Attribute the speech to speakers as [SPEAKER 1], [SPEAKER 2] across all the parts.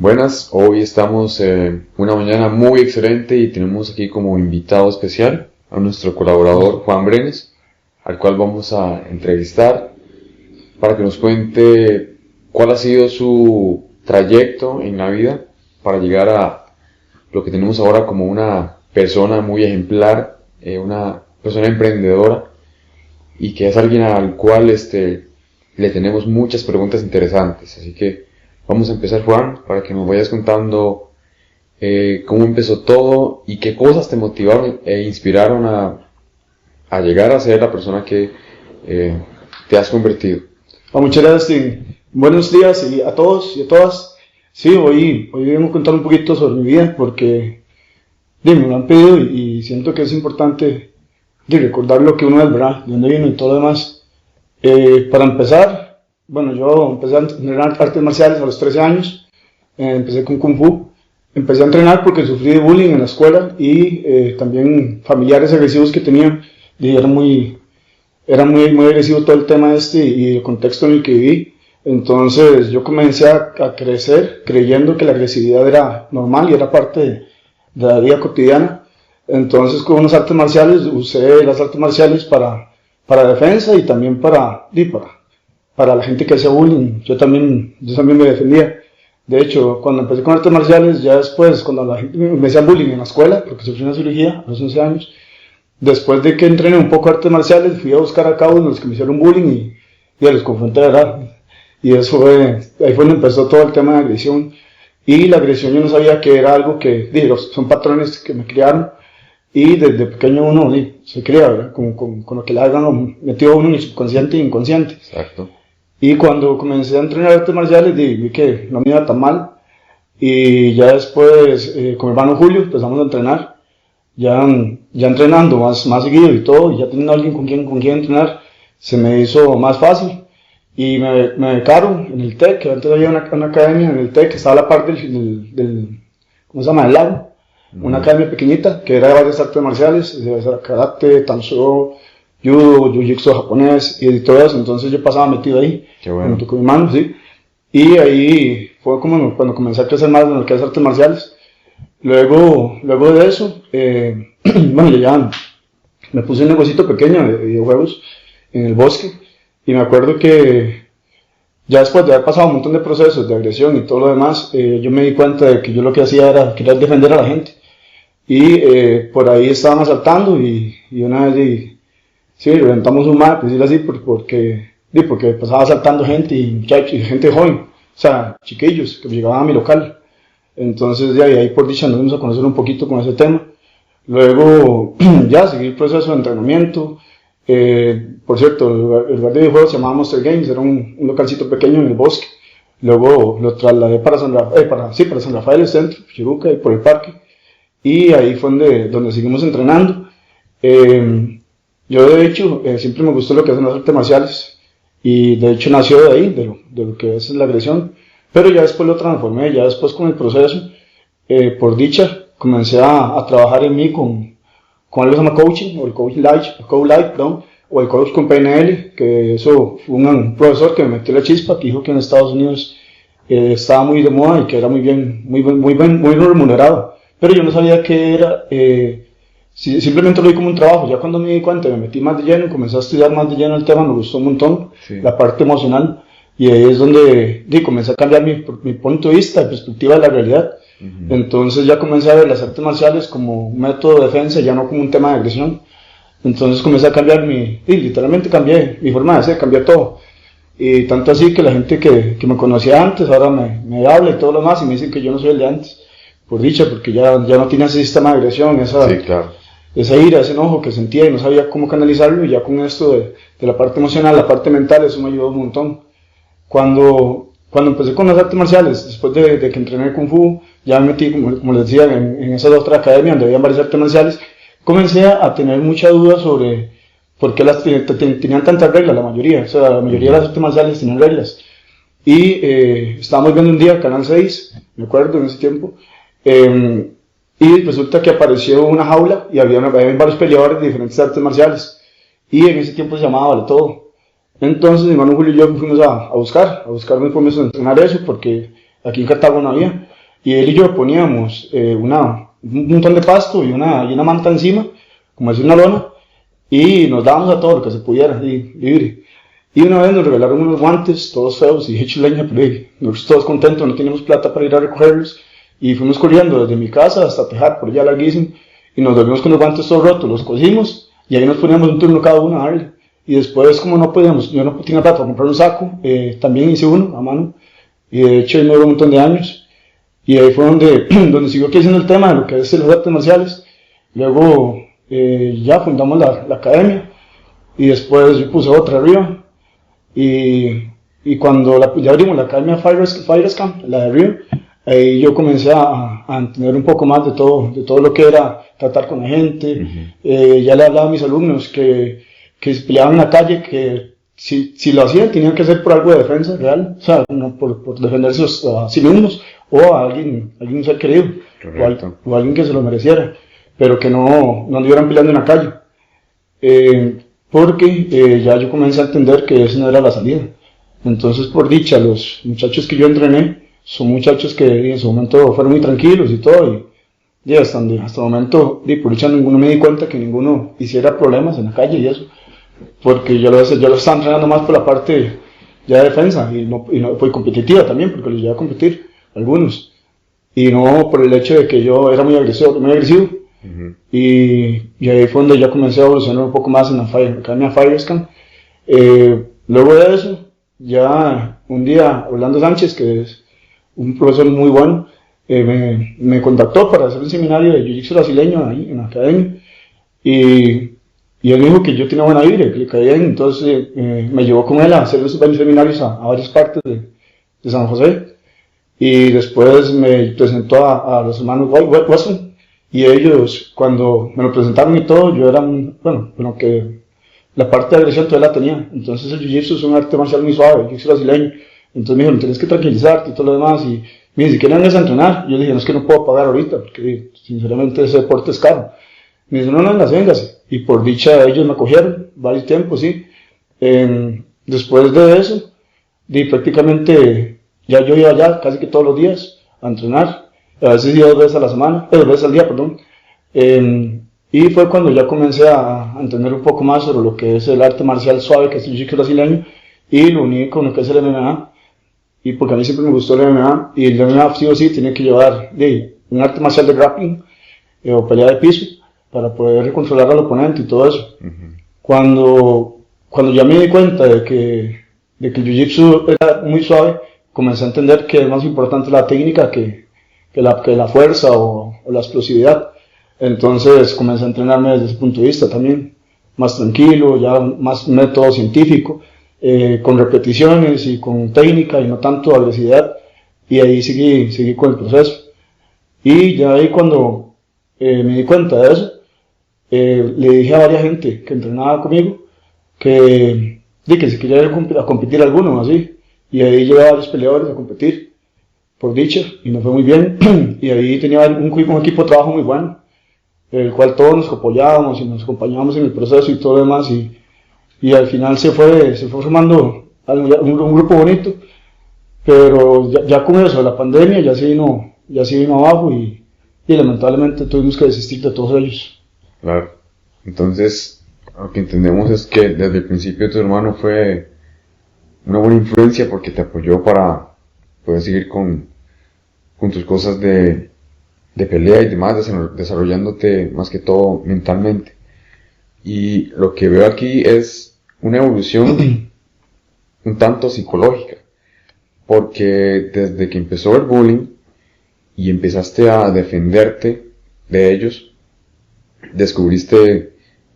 [SPEAKER 1] Buenas, hoy estamos una mañana muy excelente y tenemos aquí como invitado especial a nuestro colaborador Juan Brenes, al cual vamos a entrevistar para que nos cuente cuál ha sido su trayecto en la vida para llegar a lo que tenemos ahora como una persona muy ejemplar, una persona emprendedora y que es alguien al cual le tenemos muchas preguntas interesantes. Así que vamos a empezar, Juan, para que nos vayas contando cómo empezó todo y qué cosas te motivaron e inspiraron a llegar a ser la persona que te has convertido.
[SPEAKER 2] Muchas gracias, Tim. Buenos días a todos y a todas. Sí, hoy vengo a contar un poquito sobre mi vida porque me lo han pedido y siento que es importante recordar lo que uno es, ¿verdad? De dónde vino y todo lo demás. Para empezar, bueno, yo empecé a entrenar artes marciales a los 13 años. Empecé con Kung Fu. Empecé a entrenar porque sufrí de bullying en la escuela y también familiares agresivos que tenía. Y era muy agresivo todo el tema y el contexto en el que viví. Entonces yo comencé a crecer creyendo que la agresividad era normal y era parte de la vida cotidiana. Entonces con unas artes marciales usé las artes marciales para defensa y también para la gente que hacía bullying. Yo también me defendía. De hecho, cuando empecé con artes marciales, ya después, cuando la gente me hacía bullying en la escuela, porque sufrí una cirugía a los 11 años, después de que entrené un poco artes marciales, fui a buscar a cabo los que me hicieron bullying y los confronté, ¿verdad? Y ahí fue donde empezó todo el tema de agresión. Y la agresión yo no sabía que era algo que, son patrones que me criaron. Y desde pequeño uno se cría, ¿verdad? Con lo que le hagan metido uno en el subconsciente e inconsciente.
[SPEAKER 1] Exacto.
[SPEAKER 2] Y cuando comencé a entrenar artes marciales, vi que no me iba tan mal. Y ya después, con mi hermano Julio, empezamos a entrenar. Ya entrenando más seguido y todo, y ya teniendo alguien con quien entrenar, se me hizo más fácil. Y me becaron en el TEC, que antes había una academia en el TEC que estaba a la par del ¿cómo se llama? Del lago. Una academia pequeñita, que era de varias artes marciales, karate, tanso, judo, jiu-jitsu japonés y todo eso. Entonces yo pasaba metido ahí,
[SPEAKER 1] Qué bueno.
[SPEAKER 2] junto con mi hermano, sí. Y ahí fue como cuando comencé a crecer más en lo que es artes marciales. Luego de eso, bueno, ya me puse un negocito pequeño de videojuegos en el bosque. Y me acuerdo que ya después de haber pasado un montón de procesos de agresión y todo lo demás, yo me di cuenta de que yo lo que hacía era querer defender a la gente. Y por ahí estaban asaltando y una vez, sí, reventamos un mar, por decirlo así, porque pasaba asaltando gente y muchachos, y gente joven, o sea, chiquillos que llegaban a mi local. Entonces de ahí por dicha nos vamos a conocer un poquito con ese tema. Luego ya seguí el proceso de entrenamiento. Por cierto, el lugar de videojuegos se llamaba Monster Games, era un localcito pequeño en el bosque. Luego lo trasladé para San Rafael, el centro, Chiruca, y por el parque. Y ahí fue donde seguimos entrenando. Yo de hecho siempre me gustó lo que hacen las artes marciales y de hecho nació de ahí, de lo que es la agresión. Pero ya después lo transformé, ya después con el proceso, por dicha, comencé a trabajar en mí con algo que se llama coaching, o el coach light, o el coach con PNL, que eso fue un profesor que me metió la chispa, que dijo que en Estados Unidos estaba muy de moda y que era muy bien remunerado. Pero yo no sabía qué era, simplemente lo vi como un trabajo. Ya cuando me di cuenta, me metí más de lleno, comencé a estudiar más de lleno el tema, me gustó un montón,
[SPEAKER 1] Sí.
[SPEAKER 2] la parte emocional. Y ahí es donde comencé a cambiar mi punto de vista, mi perspectiva de la realidad.
[SPEAKER 1] Uh-huh.
[SPEAKER 2] Entonces ya comencé a ver las artes marciales como un método de defensa, ya no como un tema de agresión. Entonces comencé a cambiar literalmente cambié mi forma de ser, cambié todo. Y tanto así que la gente que me conocía antes ahora me habla y todo lo demás y me dicen que yo no soy el de antes. Por dicha, porque ya no tiene ese sistema de agresión,
[SPEAKER 1] Sí, claro.
[SPEAKER 2] esa ira, ese enojo que sentía y no sabía cómo canalizarlo. Y ya con esto de la parte emocional, la parte mental, eso me ayudó un montón. Cuando empecé con las artes marciales, después de que entrené Kung Fu, ya me metí, como les decía, en esa otra academia donde había varias artes marciales, comencé a tener mucha duda sobre por qué tenían tantas reglas, la mayoría. O sea, la mayoría de las artes marciales tenían reglas. Y estábamos viendo un día Canal 6, me acuerdo en ese tiempo, y resulta que apareció una jaula y había varios peleadores de diferentes artes marciales. Y en ese tiempo se llamaba Vale Todo. Entonces mi hermano Julio y yo fuimos a buscar mis formas de entrenar eso, porque aquí en Cartago no había. y él y yo poníamos un montón de pasto y una manta encima, como decir una lona, y nos dábamos a todo lo que se pudiera, libre. Y una vez nos regalaron unos guantes, todos feos y hechos leña, pero nosotros todos contentos, no teníamos plata para ir a recogerlos, y fuimos corriendo desde mi casa hasta Tejar, por allá larguísimo, y nos volvimos con los guantes todos rotos, los cosimos, y ahí nos poníamos un turno cada uno a darle. Y después, como no podíamos, yo no tenía plata para comprar un saco, también hice uno a mano, y de hecho ahí me duró un montón de años. Y ahí fue donde siguió creciendo el tema de lo que es los artes marciales. Luego ya fundamos la academia, y después yo puse otra arriba. Y cuando ya abrimos la academia Fighters Camp, la de Río, ahí yo comencé a entender un poco más de todo lo que era tratar con la gente. Ya le hablaba a mis alumnos que se peleaban en la calle, que si lo hacían tenían que hacer por algo de defensa real, o sea, no por defenderse a sí mismos o a alguien un ser querido, o a alguien que se lo mereciera, pero que no anduvieran peleando en la calle. Porque ya yo comencé a entender que esa no era la salida. Entonces, por dicha, los muchachos que yo entrené son muchachos que en su momento fueron muy tranquilos y todo, y hasta el momento, por dicha, ninguno me di cuenta que ninguno hiciera problemas en la calle y eso, porque yo lo estaba entrenando más por la parte ya de defensa y no fue competitiva también, porque los llevé a competir algunos, y no por el hecho de que yo era muy agresivo. Y ahí fue donde ya comencé a evolucionar un poco más en la Academia Fighters Camp. Luego de eso, ya un día Orlando Sánchez, que es un profesor muy bueno, me contactó para hacer un seminario de Jiu-Jitsu brasileño ahí en la academia, y él dijo que yo tenía buena vibra, que le caía bien. Entonces me llevó con él a hacer varios seminarios a varias partes de San José, y después me presentó a los hermanos Watson. Y ellos, cuando me lo presentaron y todo, yo era bueno, que la parte de agresión todavía la tenía. Entonces el Jiu-Jitsu es un arte marcial muy suave, el Jiu-Jitsu brasileño. Entonces me dijeron, tienes que tranquilizarte y todo lo demás. Y me dijeron, si quieren vengas a entrenar. Yo dije, no, es que no puedo pagar ahorita, porque sinceramente ese deporte es caro. Me dijeron, no, véngase. Y por dicha ellos me acogieron varios tiempos, sí. Después de eso, prácticamente ya yo iba allá casi que todos los días a entrenar. A veces iba 2 veces a la semana, 2 veces al día, perdón. Y fue cuando ya comencé a entender un poco más sobre lo que es el arte marcial suave, que es el jiu-jitsu brasileño, y lo uní con lo que es el MMA. Y porque a mí siempre me gustó el MMA, y el MMA sí o sí tiene que llevar un arte marcial de grappling o pelea de piso para poder controlar al oponente y todo eso. Cuando ya me di cuenta de que el jiu-jitsu era muy suave, comencé a entender que es más importante la técnica que la fuerza o la explosividad. Entonces comencé a entrenarme desde ese punto de vista también, más tranquilo, ya más método científico, con repeticiones y con técnica y no tanto agresividad, y ahí seguí con el proceso. Y ya ahí cuando me di cuenta de eso, le dije a varias gente que entrenaba conmigo que si quería ir a competir alguno así, y ahí llevé a varios peleadores a competir, por dicha, y nos fue muy bien. Y ahí tenía un equipo de trabajo muy bueno, el cual todos nos apoyábamos y nos acompañábamos en el proceso y todo lo demás, y al final se fue formando un grupo bonito, pero ya con eso, la pandemia ya se vino abajo, y lamentablemente tuvimos que desistir de todos ellos.
[SPEAKER 1] Claro. Entonces, lo que entendemos es que desde el principio tu hermano fue una buena influencia porque te apoyó para poder seguir con tus cosas de pelea y demás, desarrollándote más que todo mentalmente. Y lo que veo aquí es una evolución un tanto psicológica, porque desde que empezó el bullying y empezaste a defenderte de ellos, descubriste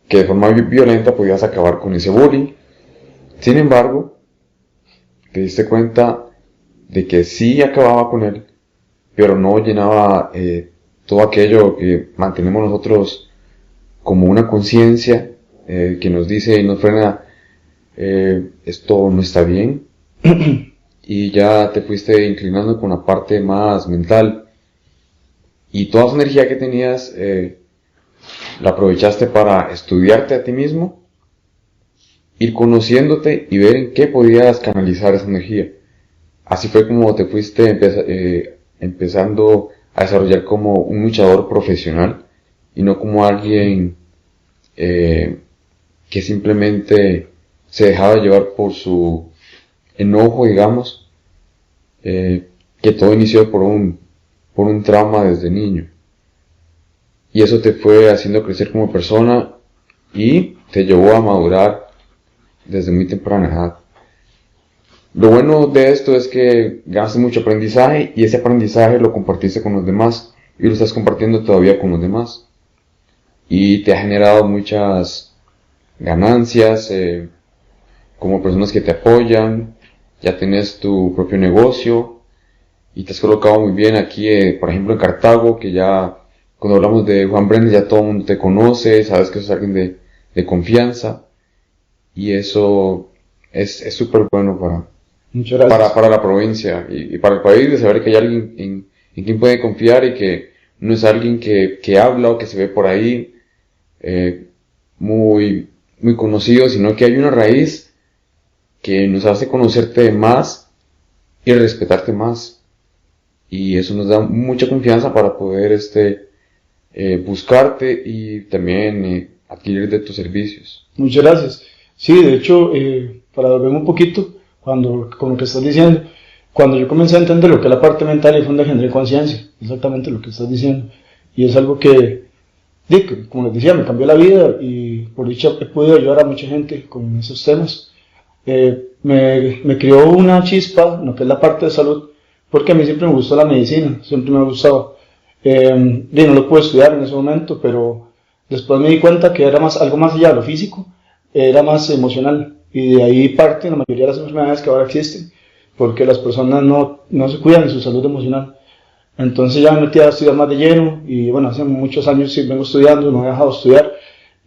[SPEAKER 1] que de forma violenta podías acabar con ese bullying. Sin embargo, te diste cuenta de que sí acababa con él, pero no llenaba todo aquello que mantenemos nosotros como una conciencia que nos dice y nos frena, esto no está bien, y ya te fuiste inclinando con la parte más mental, y toda esa energía que tenías la aprovechaste para estudiarte a ti mismo, ir conociéndote y ver en qué podías canalizar esa energía. Así fue como te fuiste empezando a desarrollar como un luchador profesional y no como alguien que simplemente se dejaba llevar por su enojo, digamos, que todo inició por un trauma desde niño. Y eso te fue haciendo crecer como persona y te llevó a madurar desde muy temprana edad. Lo bueno de esto es que ganaste mucho aprendizaje y ese aprendizaje lo compartiste con los demás y lo estás compartiendo todavía con los demás. Y te ha generado muchas ganancias, como personas que te apoyan, ya tienes tu propio negocio y te has colocado muy bien aquí, por ejemplo en Cartago, que ya cuando hablamos de Juan Brenes ya todo el mundo te conoce, sabes que sos alguien de confianza y eso es súper bueno para la provincia y para el país, de saber que hay alguien en quien puede confiar y que no es alguien que habla o que se ve por ahí muy conocido, sino que hay una raíz que nos hace conocerte más y respetarte más, y eso nos da mucha confianza para poder buscarte y también adquirir de tus servicios.
[SPEAKER 2] Muchas gracias. Sí, de hecho, para volver un poquito con lo que estás diciendo, cuando yo comencé a entender lo que es la parte mental, y fue donde generé conciencia, exactamente lo que estás diciendo, y es algo que, como les decía, me cambió la vida y por dicha he podido ayudar a mucha gente con esos temas. Me creó una chispa en lo que es la parte de salud, porque a mí siempre me gustó la medicina, siempre me ha gustado. No lo pude estudiar en ese momento, pero después me di cuenta que era algo más allá de lo físico, era más emocional, y de ahí parte la mayoría de las enfermedades que ahora existen, porque las personas no se cuidan de su salud emocional. Entonces ya me metí a estudiar más de lleno, y bueno, hace muchos años sí vengo estudiando, no he dejado de estudiar,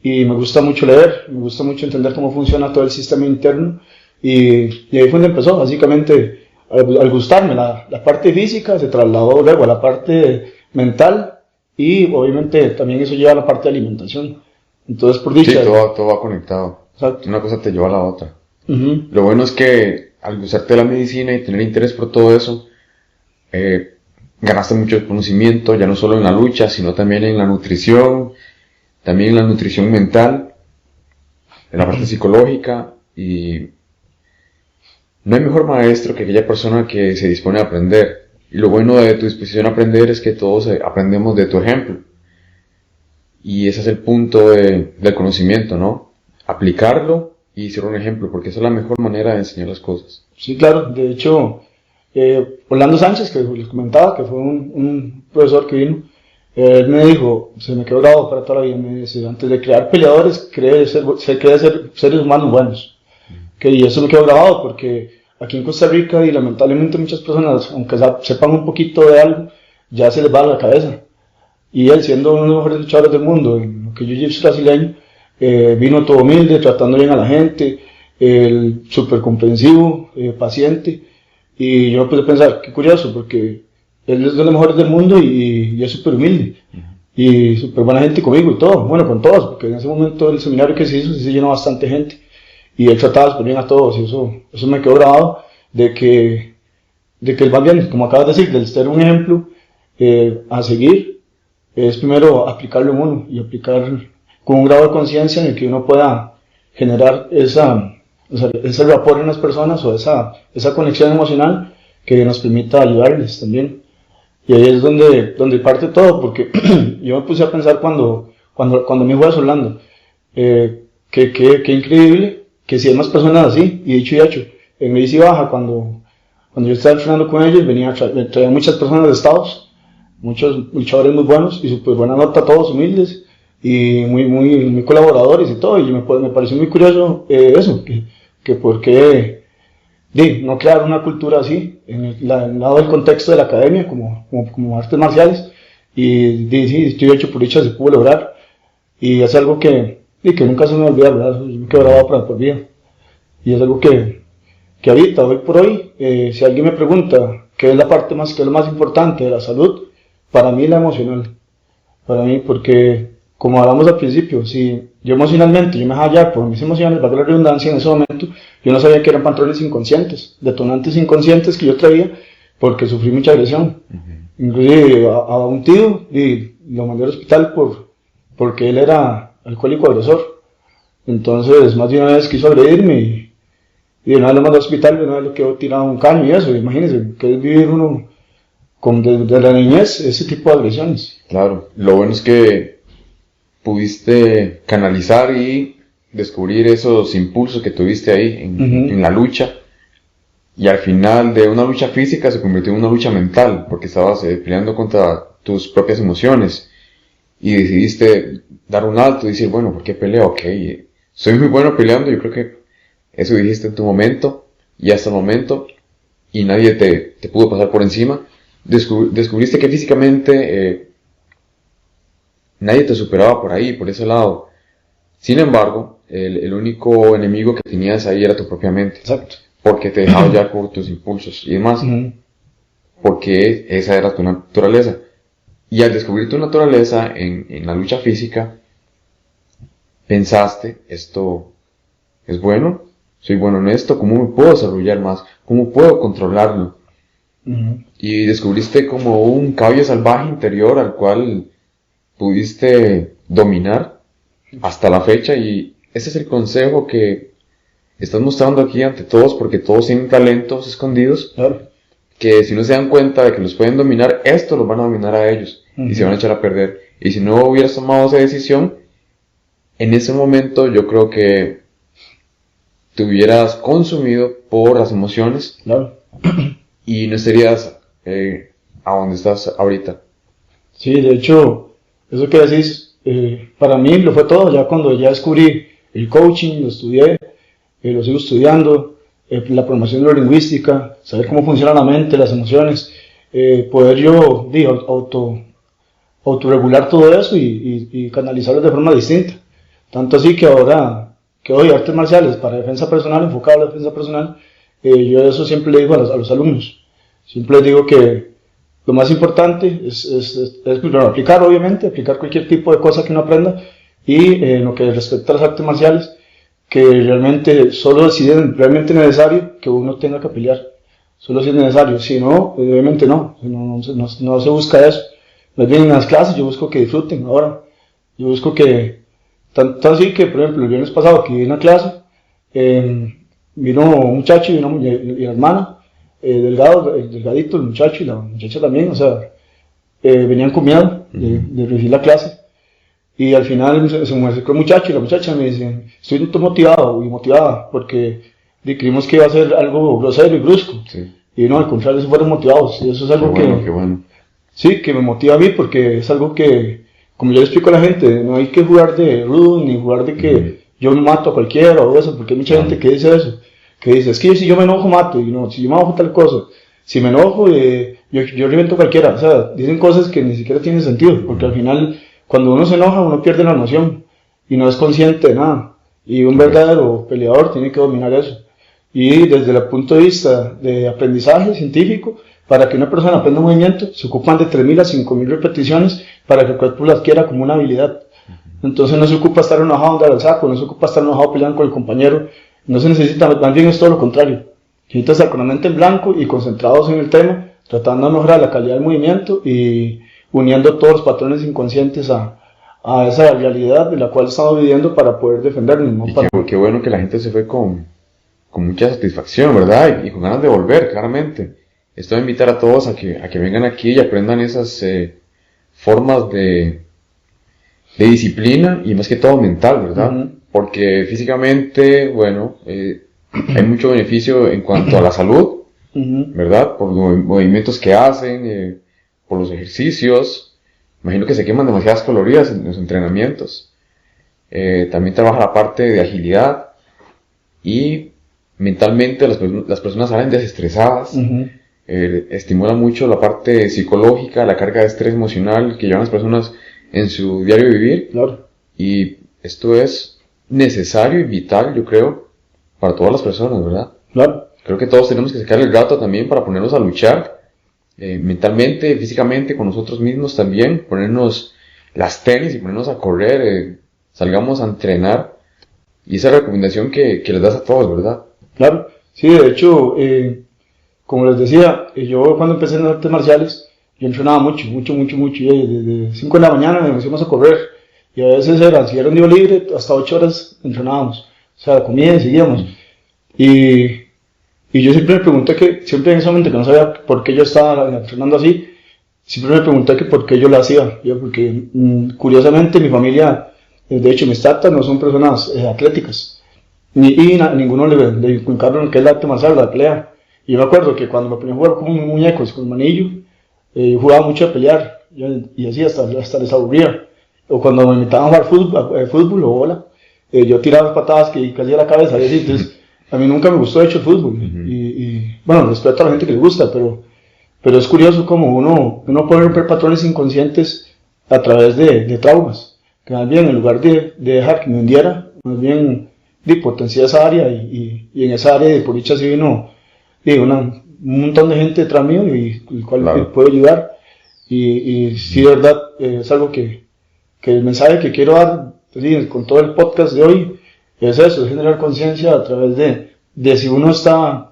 [SPEAKER 2] y me gusta mucho leer, me gusta mucho entender cómo funciona todo el sistema interno, y ahí fue donde empezó, básicamente, al gustarme la parte física, se trasladó luego a la parte mental, y obviamente también eso lleva a la parte de alimentación. Entonces, por dicha...
[SPEAKER 1] Sí, todo va conectado.
[SPEAKER 2] Exacto.
[SPEAKER 1] Una cosa te lleva a la otra.
[SPEAKER 2] Uh-huh.
[SPEAKER 1] Lo bueno es que al gustarte de la medicina y tener interés por todo eso, ganaste mucho conocimiento, ya no solo en la lucha, sino también en la nutrición, también en la nutrición mental, en la parte psicológica, y no hay mejor maestro que aquella persona que se dispone a aprender. Y lo bueno de tu disposición a aprender es que todos aprendemos de tu ejemplo. Y ese es el punto del conocimiento, ¿no? Aplicarlo y ser un ejemplo, porque esa es la mejor manera de enseñar las cosas.
[SPEAKER 2] Sí, claro. De hecho, Orlando Sánchez, que les comentaba, que fue un profesor que vino, él me dijo, se me quedó grabado para toda la vida, me dice, antes de crear peleadores, se crea ser seres humanos buenos. Y eso me quedó grabado porque aquí en Costa Rica, y lamentablemente muchas personas, aunque sepan un poquito de algo, ya se les va a la cabeza. Y él, siendo uno de los mejores luchadores del mundo, en lo que yo soy brasileño, vino todo humilde, tratando bien a la gente, súper comprensivo, paciente. Y yo me puse a pensar, qué curioso, porque él es de los mejores del mundo y es súper humilde. Y súper buena gente conmigo y todo, bueno, con todos, porque en ese momento el seminario que se hizo, sí se llenó bastante gente. Y él trataba súper bien a todos, y eso me quedó grabado, de que él va bien, como acabas de decir, del ser un ejemplo a seguir, es primero aplicarlo en uno, y aplicar con un grado de conciencia en el que uno pueda generar ese rapport en las personas, o esa conexión emocional que nos permita ayudarles también. Y ahí es donde parte todo, porque yo me puse a pensar cuando mi hijo es Orlando, que increíble que si hay más personas así, y dicho y hecho, en Medellín Baja, cuando yo estaba entrenando con ellos, traía muchas personas de estados, muchos luchadores muy buenos, y súper buena nota, todos humildes, y muy colaboradores y todo, y me pareció muy curioso eso, que por qué no crear una cultura así, en el lado del contexto de la academia, como artes marciales, y sí, dicho y hecho, por dicha se pudo lograr, y es algo que nunca se me va a olvidar, ¿verdad? Me quedo grabado para por vida. Y es algo que ahorita, hoy por hoy, si alguien me pregunta qué es lo más importante de la salud, para mí la emocional. Para mí, porque, como hablamos al principio, si yo emocionalmente, yo me dejaba hallar por mis emociones, valga la redundancia, en ese momento, yo no sabía que eran patrones inconscientes, detonantes inconscientes que yo traía, porque sufrí mucha agresión. Inclusive a un tío y lo mandé al hospital porque él era alcohólico agresor. Entonces, más de una vez quiso agredirme y de una vez lo mandé al hospital, de una vez le quedó tirado un caño y eso. Imagínense, que es vivir uno desde la niñez ese tipo de agresiones.
[SPEAKER 1] Claro, lo bueno es que pudiste canalizar y descubrir esos impulsos que tuviste ahí en la lucha, y al final de una lucha física se convirtió en una lucha mental, porque estabas peleando contra tus propias emociones y decidiste dar un alto y decir, bueno, ¿por qué peleo? Ok, soy muy bueno peleando, yo creo que eso dijiste en tu momento y hasta el momento, y nadie te pudo pasar por encima. Descubriste que físicamente nadie te superaba por ahí, por ese lado. Sin embargo, el único enemigo que tenías ahí era tu propia mente.
[SPEAKER 2] Exacto.
[SPEAKER 1] Porque te dejaba ya por tus impulsos y demás. Porque esa era tu naturaleza. Y al descubrir tu naturaleza en la lucha física, pensaste, esto es bueno, soy bueno en esto, ¿cómo me puedo desarrollar más? ¿Cómo puedo controlarlo? Y descubriste como un caballo salvaje interior al cual pudiste dominar hasta la fecha, y ese es el consejo que estás mostrando aquí ante todos, porque todos tienen talentos escondidos,
[SPEAKER 2] Claro.
[SPEAKER 1] que si no se dan cuenta de que los pueden dominar, esto los van a dominar a ellos y se van a echar a perder. Y si no hubieras tomado esa decisión en ese momento, yo creo que te hubieras consumido por las emociones.
[SPEAKER 2] Claro.
[SPEAKER 1] Y no estarías a donde estás ahorita.
[SPEAKER 2] Sí, de hecho, eso que decís, para mí lo fue todo. Ya cuando ya descubrí el coaching, lo estudié, lo sigo estudiando, la programación neurolingüística, saber cómo funciona la mente, las emociones, poder yo autorregular todo eso y canalizarlo de forma distinta. Tanto así que ahora que doy artes marciales para defensa personal, enfocado a la defensa personal, yo eso siempre le digo a los alumnos. Siempre les digo que lo más importante es primero aplicar cualquier tipo de cosa que uno aprenda, y en lo que respecta a las artes marciales, que realmente solo si es realmente necesario que uno tenga que pelear, solo si es necesario, si no, obviamente no se busca eso. Más bien en las clases yo busco que disfruten. Ahora yo busco que, tanto así que por ejemplo el viernes pasado que vi una clase, vino un muchacho y la hermana, delgadito el muchacho y la muchacha también, o sea, venían con miedo de recibir la clase, y al final se me acercó el muchacho y la muchacha me dicen, estoy motivado y motivada porque creímos que iba a ser algo grosero y brusco, y no, al contrario, se fueron motivados, y eso es algo
[SPEAKER 1] qué bueno.
[SPEAKER 2] Sí, que me motiva a mí, porque es algo que, como yo le explico a la gente, no hay que jugar de rudo ni jugar de que yo mato a cualquiera o eso, porque hay mucha gente que dice eso, que dice, es que si yo me enojo mato, y no, si yo me enojo tal cosa, si me enojo yo reviento a cualquiera, o sea, dicen cosas que ni siquiera tienen sentido, porque al final cuando uno se enoja uno pierde la noción y no es consciente de nada, y un verdadero peleador tiene que dominar eso. Y desde el punto de vista de aprendizaje científico, para que una persona aprenda un movimiento se ocupan de 3.000 a 5.000 repeticiones para que el cuerpo lo adquiera como una habilidad. Entonces no se ocupa estar enojado andar al saco, no se ocupa estar enojado peleando con el compañero, no se necesita, más bien es todo lo contrario. Necesita estar con la mente en blanco y concentrados en el tema, tratando de mejorar la calidad del movimiento y uniendo todos los patrones inconscientes a esa realidad de la cual estamos viviendo para poder defendernos. ¿No?
[SPEAKER 1] Qué bueno que la gente se fue con mucha satisfacción, ¿verdad? Y con ganas de volver, claramente. Esto va a invitar a todos a que vengan aquí y aprendan esas formas de disciplina, y más que todo mental, ¿verdad? Porque físicamente, bueno, hay mucho beneficio en cuanto a la salud, ¿verdad? Por los movimientos que hacen, por los ejercicios. Imagino que se queman demasiadas calorías en los entrenamientos. También trabaja la parte de agilidad, y mentalmente las personas salen desestresadas. Estimula mucho la parte psicológica, la carga de estrés emocional que llevan las personas en su diario vivir.
[SPEAKER 2] Claro.
[SPEAKER 1] Y esto es necesario y vital, yo creo, para todas las personas, ¿verdad?
[SPEAKER 2] Claro.
[SPEAKER 1] Creo que todos tenemos que sacar el rato también para ponernos a luchar, mentalmente, físicamente, con nosotros mismos también, ponernos las tenis y ponernos a correr, salgamos a entrenar. Y esa recomendación que les das a todos, ¿verdad?
[SPEAKER 2] Claro. Sí, de hecho, como les decía, yo cuando empecé en las artes marciales, yo entrenaba mucho, y desde 5 de la mañana nos íbamos a correr, y a veces si era un día libre, hasta 8 horas entrenábamos, o sea, comía y seguíamos, y yo siempre me pregunté siempre en ese momento que no sabía por qué yo estaba entrenando así, siempre me pregunté que por qué yo lo hacía, porque curiosamente mi familia, de hecho mis tatas no son personas atléticas, ninguno le inculcaron que es el arte marcial, la pelea. Y yo me acuerdo que cuando me ponía a jugar con muñecos, con manillo, yo jugaba mucho a pelear, y así hasta les aburría. O cuando me invitaban a jugar fútbol o bola, yo tiraba patadas que caía la cabeza, y así. Entonces, a mí nunca me gustó de hecho el fútbol. Y bueno, respeto a la gente que le gusta, pero es curioso como uno puede romper patrones inconscientes a través de traumas, que más bien en lugar de dejar que me hundiera, más bien potencié esa área, y en esa área por dicha sí vino un montón de gente detrás mío, y el cual me puedo ayudar, y sí, de verdad, es algo que el mensaje que quiero dar con todo el podcast de hoy es eso, es generar conciencia a través de si uno está,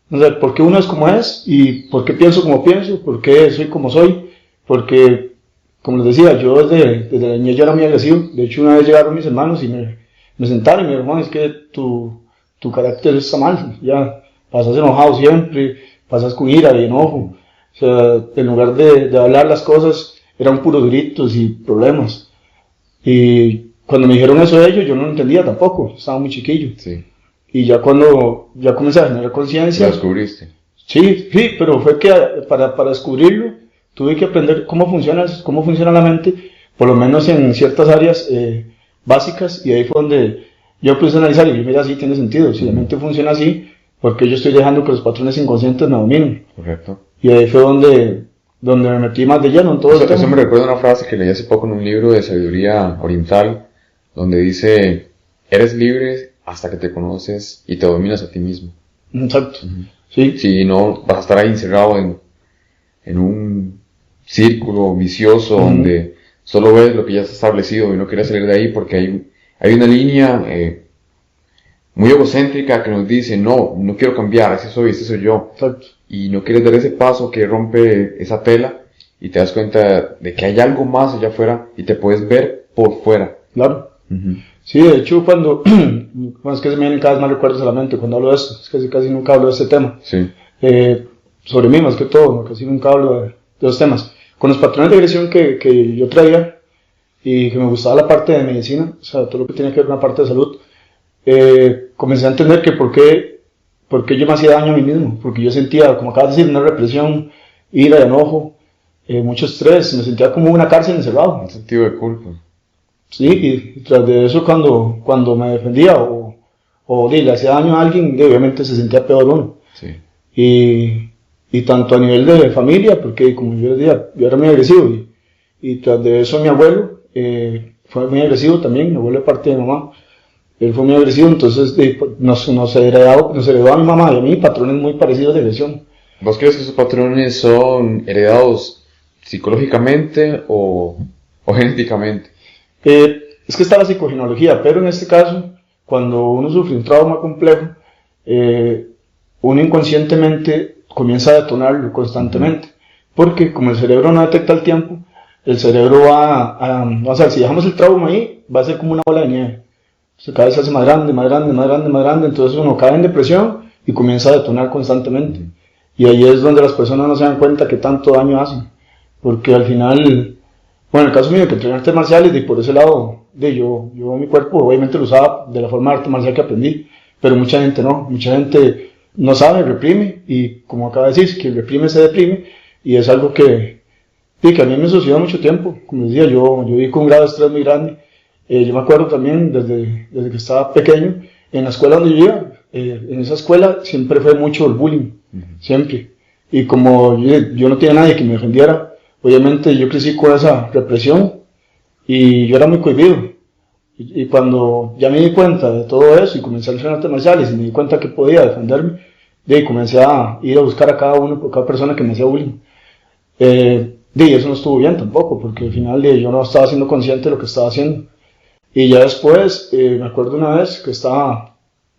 [SPEAKER 2] no sé, por qué uno es como es, y por qué pienso como pienso, por qué soy como soy, porque, como les decía, yo desde la niñez yo era muy agresivo. De hecho, una vez llegaron mis hermanos y me sentaron y me dijeron, es que tu carácter está mal, ya pasas enojado siempre, pasas con ira y enojo, o sea, en lugar de hablar las cosas eran puros gritos y problemas. Y cuando me dijeron eso de ellos, yo no lo entendía tampoco, estaba muy chiquillo.
[SPEAKER 1] Sí.
[SPEAKER 2] Y ya cuando ya comencé a generar conciencia...
[SPEAKER 1] ¿Lo descubriste?
[SPEAKER 2] Sí, pero fue que para descubrirlo tuve que aprender cómo funciona la mente, por lo menos en ciertas áreas básicas, y ahí fue donde yo empecé a analizar y dije, mira, sí tiene sentido, si la mente funciona así, porque yo estoy dejando que los patrones inconscientes me dominen.
[SPEAKER 1] Correcto.
[SPEAKER 2] Y ahí fue donde me metí más de lleno en todo
[SPEAKER 1] eso me recuerda una frase que leí hace poco en un libro de sabiduría oriental, donde dice, eres libre hasta que te conoces y te dominas a ti mismo.
[SPEAKER 2] Exacto. Sí.
[SPEAKER 1] Si no, vas a estar ahí encerrado en un círculo vicioso donde solo ves lo que ya está establecido y no quieres salir de ahí porque hay una línea muy egocéntrica que nos dice, no quiero cambiar, ese soy yo.
[SPEAKER 2] Exacto.
[SPEAKER 1] Y no quieres dar ese paso que rompe esa tela y te das cuenta de que hay algo más allá afuera y te puedes ver por fuera.
[SPEAKER 2] Claro. Sí, de hecho cuando es que se me vienen cada vez más recuerdos a la mente cuando hablo de esto, es que casi nunca hablo de este tema.
[SPEAKER 1] Sí.
[SPEAKER 2] Sobre mí más que todo, ¿no? Casi nunca hablo de los temas. Con los patrones de agresión que yo traía y que me gustaba la parte de medicina, o sea, todo lo que tiene que ver con la parte de salud, comencé a entender que por qué yo me hacía daño a mí mismo, porque yo sentía, como acabas de decir, una represión, ira, enojo, mucho estrés, me sentía como una cárcel encerrado.
[SPEAKER 1] Un sentido de culpa.
[SPEAKER 2] Sí, y tras de eso cuando me defendía o le hacía daño a alguien, obviamente se sentía peor uno.
[SPEAKER 1] Sí.
[SPEAKER 2] Y tanto a nivel de familia, porque como yo decía, yo era muy agresivo, y tras de eso mi abuelo fue muy agresivo también, mi abuelo de parte de mi mamá, él fue muy agresivo, entonces nos heredó a mi mamá y a mí patrones muy parecidos de agresión.
[SPEAKER 1] ¿Vos crees que esos patrones son heredados psicológicamente o genéticamente?
[SPEAKER 2] Es que está la psicogenealogía, pero en este caso, cuando uno sufre un trauma complejo, uno inconscientemente comienza a detonarlo constantemente, porque como el cerebro no detecta el tiempo, el cerebro o sea, si dejamos el trauma ahí, va a ser como una bola de nieve, cada vez se hace más grande, entonces uno cae en depresión y comienza a detonar constantemente, y ahí es donde las personas no se dan cuenta que tanto daño hacen, porque al final, bueno, en el caso mío que entrené artes marciales, y por ese lado, yo mi cuerpo obviamente lo usaba de la forma de arte marcial que aprendí, pero mucha gente no sabe, reprime, y como acaba de decir, que reprime se deprime, y es algo que a mí me sucedió mucho tiempo. Como decía, yo viví con un grado de estrés muy grande. Yo me acuerdo también desde que estaba pequeño, en la escuela donde yo iba, en esa escuela siempre fue mucho el bullying, siempre, y como yo no tenía nadie que me defendiera, obviamente yo crecí con esa represión y yo era muy cohibido. Y cuando ya me di cuenta de todo eso y comencé a entrenar artes marciales y me di cuenta que podía defenderme, comencé a ir a buscar a cada persona que me hacía bullying. Y eso no estuvo bien tampoco, porque al final yo no estaba siendo consciente de lo que estaba haciendo. Y ya después, me acuerdo una vez que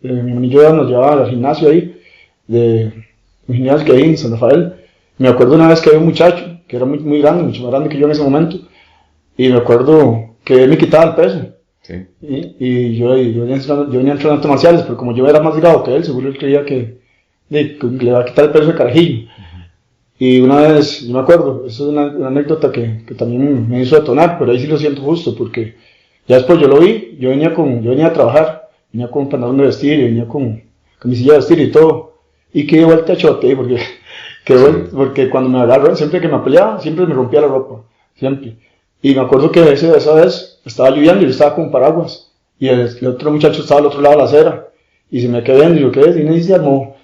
[SPEAKER 2] mi hermano y yo nos llevaba al gimnasio ahí, gimnasio que hay en San Rafael. Me acuerdo una vez que había un muchacho que era muy grande, mucho más grande que yo en ese momento, y me acuerdo que él me quitaba el peso.
[SPEAKER 1] Sí.
[SPEAKER 2] Y yo venía entrenando artes marciales, pero como yo era más delgado que él, seguro él creía que le iba a quitar el peso de carajillo. Y una vez, yo me acuerdo, eso es una anécdota que también me hizo detonar, pero ahí sí lo siento justo, porque ya después yo lo vi, yo venía a trabajar, venía con pantalón de vestir, y venía con camisilla de vestir y todo, y quedé vuelta a chote, porque cuando me agarró, siempre que me peleaba, siempre me rompía la ropa, siempre. Y me acuerdo que esa vez estaba lloviendo y yo estaba con paraguas, y el otro muchacho estaba al otro lado de la acera, y se me quedó viendo, y yo, ¿qué es? Y me dice, armó.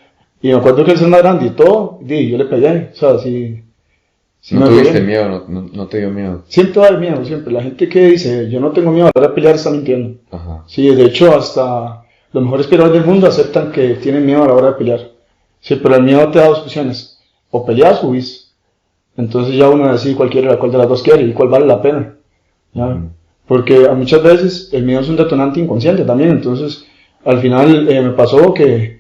[SPEAKER 2] Y me acuerdo que él es más grande y todo, y yo le pegué, o sea, sí.
[SPEAKER 1] ¿No tuviste miedo? ¿No te dio miedo?
[SPEAKER 2] Siempre va a haber miedo, siempre. La gente que dice, yo no tengo miedo a la hora de pelear, está mintiendo.
[SPEAKER 1] Ajá.
[SPEAKER 2] Sí, de hecho, hasta los mejores peleadores del mundo aceptan que tienen miedo a la hora de pelear. Sí, pero el miedo te da dos opciones, o peleas o huís. Entonces ya uno decide cuál de las dos quiere y cuál vale la pena. ¿Ya? Porque muchas veces el miedo es un detonante inconsciente también, entonces al final me pasó que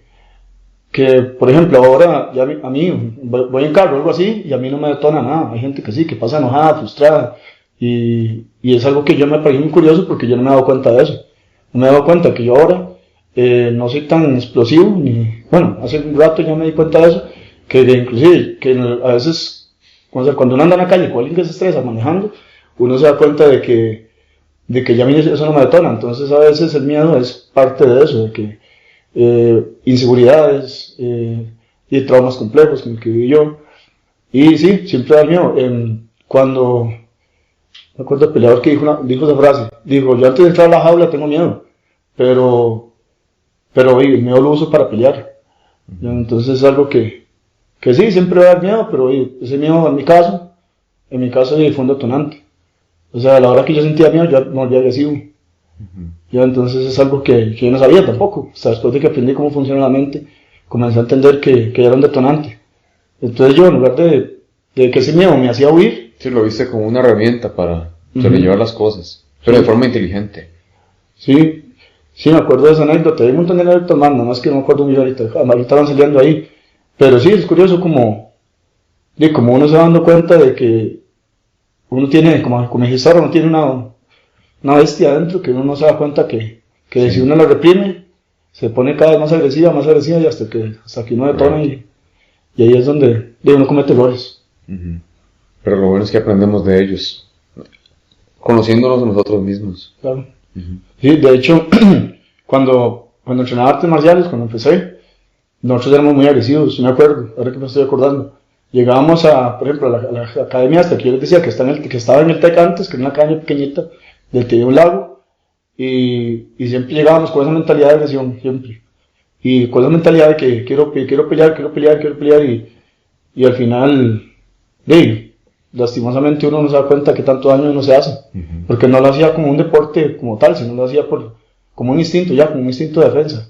[SPEAKER 2] por ejemplo ahora ya a mí voy en carro o algo así y a mí no me detona nada. Hay gente que sí, que pasa enojada, frustrada, y es algo que yo me pareció muy curioso porque yo no me he dado cuenta de eso. No me he dado cuenta que yo ahora no soy tan explosivo, bueno, hace un rato ya me di cuenta de eso, que inclusive que a veces cuando uno anda en la calle con alguien que se estresa manejando, uno se da cuenta de que ya a mí eso no me detona. Entonces a veces el miedo es parte de eso, de que inseguridades y traumas complejos como el que viví yo, y sí, siempre da miedo. Cuando me acuerdo del peleador que dijo esa frase, dijo, yo antes de entrar a la jaula tengo miedo, pero el miedo lo uso para pelear. Entonces es algo que sí, siempre va a dar miedo, pero ese miedo en mi caso fue un detonante. O sea, a la hora que yo sentía miedo, yo me volví agresivo. Ya, entonces es algo que yo no sabía tampoco. Hasta después de que aprendí cómo funciona la mente, comencé a entender que era un detonante. Entonces yo, en lugar de que ese miedo me hacía huir...
[SPEAKER 1] Sí, lo viste como una herramienta para sobrellevar las cosas, pero de forma inteligente.
[SPEAKER 2] Sí, me acuerdo de esa anécdota. Hay un montón de anécdotas más, nada más que no me acuerdo muy ahorita. Ahorita van saliendo ahí. Pero sí, es curioso como uno se va dando cuenta de que uno tiene, como dijiste ahora, uno tiene una bestia adentro que uno no se da cuenta que sí. Si uno la reprime, se pone cada vez más agresiva y hasta que uno detona, y ahí es donde uno comete errores.
[SPEAKER 1] Pero lo bueno es que aprendemos de ellos, conociéndonos a nosotros mismos.
[SPEAKER 2] Claro. Sí, de hecho, cuando entrenaba artes marciales, cuando empecé, nosotros éramos muy agresivos, me acuerdo, ahora que me estoy acordando. Llegábamos por ejemplo, a la academia hasta que yo les decía que estaba en el TEC antes, que era una academia pequeñita, del que hay un lago, y siempre llegábamos con esa mentalidad de agresión, siempre. Y con esa mentalidad de que quiero pelear, y al final, lastimosamente uno no se da cuenta que tanto daño uno se hace, porque no lo hacía como un deporte como tal, sino lo hacía como un instinto, como un instinto de defensa.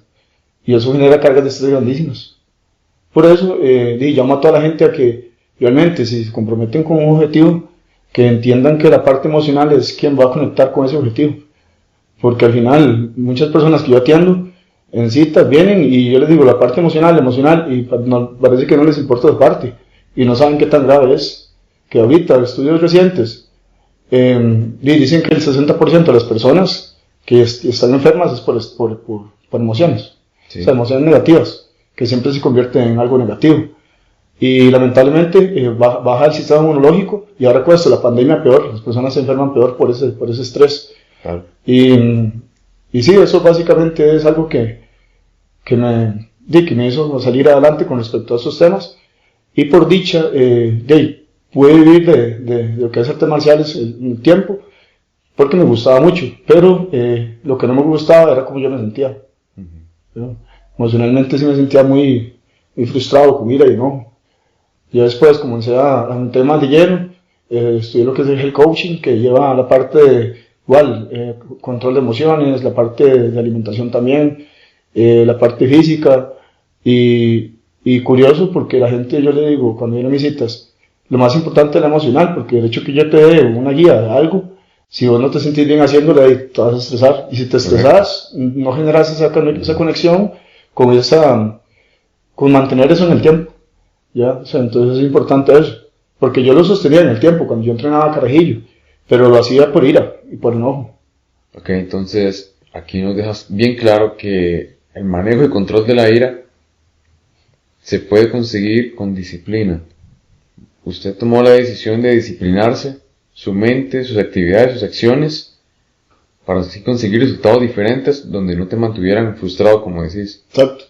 [SPEAKER 2] Y eso genera cargas de estrés grandísimas. Por eso, llamo a toda la gente a que realmente, si se comprometen con un objetivo, que entiendan que la parte emocional es quien va a conectar con ese objetivo. Porque al final, muchas personas que yo atiendo en citas vienen y yo les digo la parte emocional, y parece que no les importa esa parte. Y no saben qué tan grave es. Que ahorita, estudios recientes, dicen que el 60% de las personas que están enfermas es por emociones. Sí. O sea, emociones negativas, que siempre se convierten en algo negativo. Y lamentablemente baja el sistema inmunológico, y ahora con esto, la pandemia peor, las personas se enferman peor por ese estrés. Claro. Y sí, eso básicamente es algo que me hizo salir adelante con respecto a esos temas, y por dicha, pude vivir de lo que es artes marciales un tiempo, porque me gustaba mucho, pero lo que no me gustaba era cómo yo me sentía. Emocionalmente sí me sentía muy frustrado con ira y enojo. Ya después comencé a meter más de lleno, estudié lo que es el coaching, que lleva la parte de control de emociones, la parte de alimentación también, la parte física, y curioso porque la gente, yo le digo cuando vienen a mis citas, lo más importante es la emocional, porque el hecho que yo te dé una guía de algo, si vos no te sentís bien haciéndolo, te vas a estresar, y si te estresas, no generas esa conexión con mantener eso en el tiempo. ¿ya? O sea, entonces es importante eso, porque yo lo sostenía en el tiempo, cuando yo entrenaba carajillo, pero lo hacía por ira y por enojo.
[SPEAKER 1] Ok, entonces aquí nos dejas bien claro que el manejo y control de la ira se puede conseguir con disciplina. Usted tomó la decisión de disciplinarse, su mente, sus actividades, sus acciones, para así conseguir resultados diferentes donde no te mantuvieran frustrado, como decís.
[SPEAKER 2] Exacto.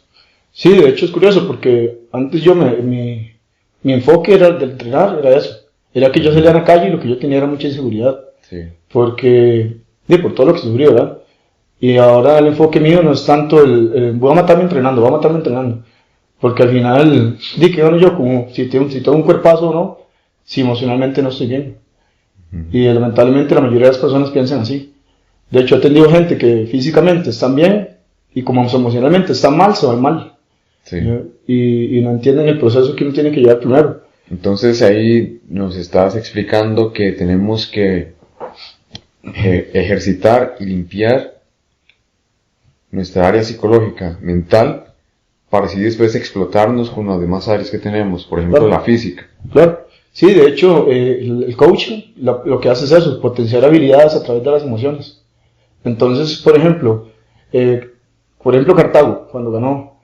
[SPEAKER 2] Sí, de hecho es curioso porque antes mi enfoque era de entrenar, era eso. Era que yo salía a la calle y lo que yo tenía era mucha inseguridad.
[SPEAKER 1] Sí.
[SPEAKER 2] Porque, por todo lo que sufrí, ¿verdad? Y ahora el enfoque mío no es tanto voy a matarme entrenando. Porque al final, que bueno, yo como si tengo un cuerpazo o no, si emocionalmente no estoy bien. Y lamentablemente la mayoría de las personas piensan así. De hecho, he tenido gente que físicamente están bien y como emocionalmente están mal, se van mal.
[SPEAKER 1] Sí.
[SPEAKER 2] Y no entienden el proceso que uno tiene que llevar primero.
[SPEAKER 1] Entonces ahí nos estás explicando que tenemos que ejercitar y limpiar nuestra área psicológica, mental, para así después explotarnos con las demás áreas que tenemos, por ejemplo,
[SPEAKER 2] claro,
[SPEAKER 1] la física.
[SPEAKER 2] Claro, sí, de hecho, el coaching lo que hace es eso, potenciar habilidades a través de las emociones. Entonces, por ejemplo, Cartago, cuando ganó,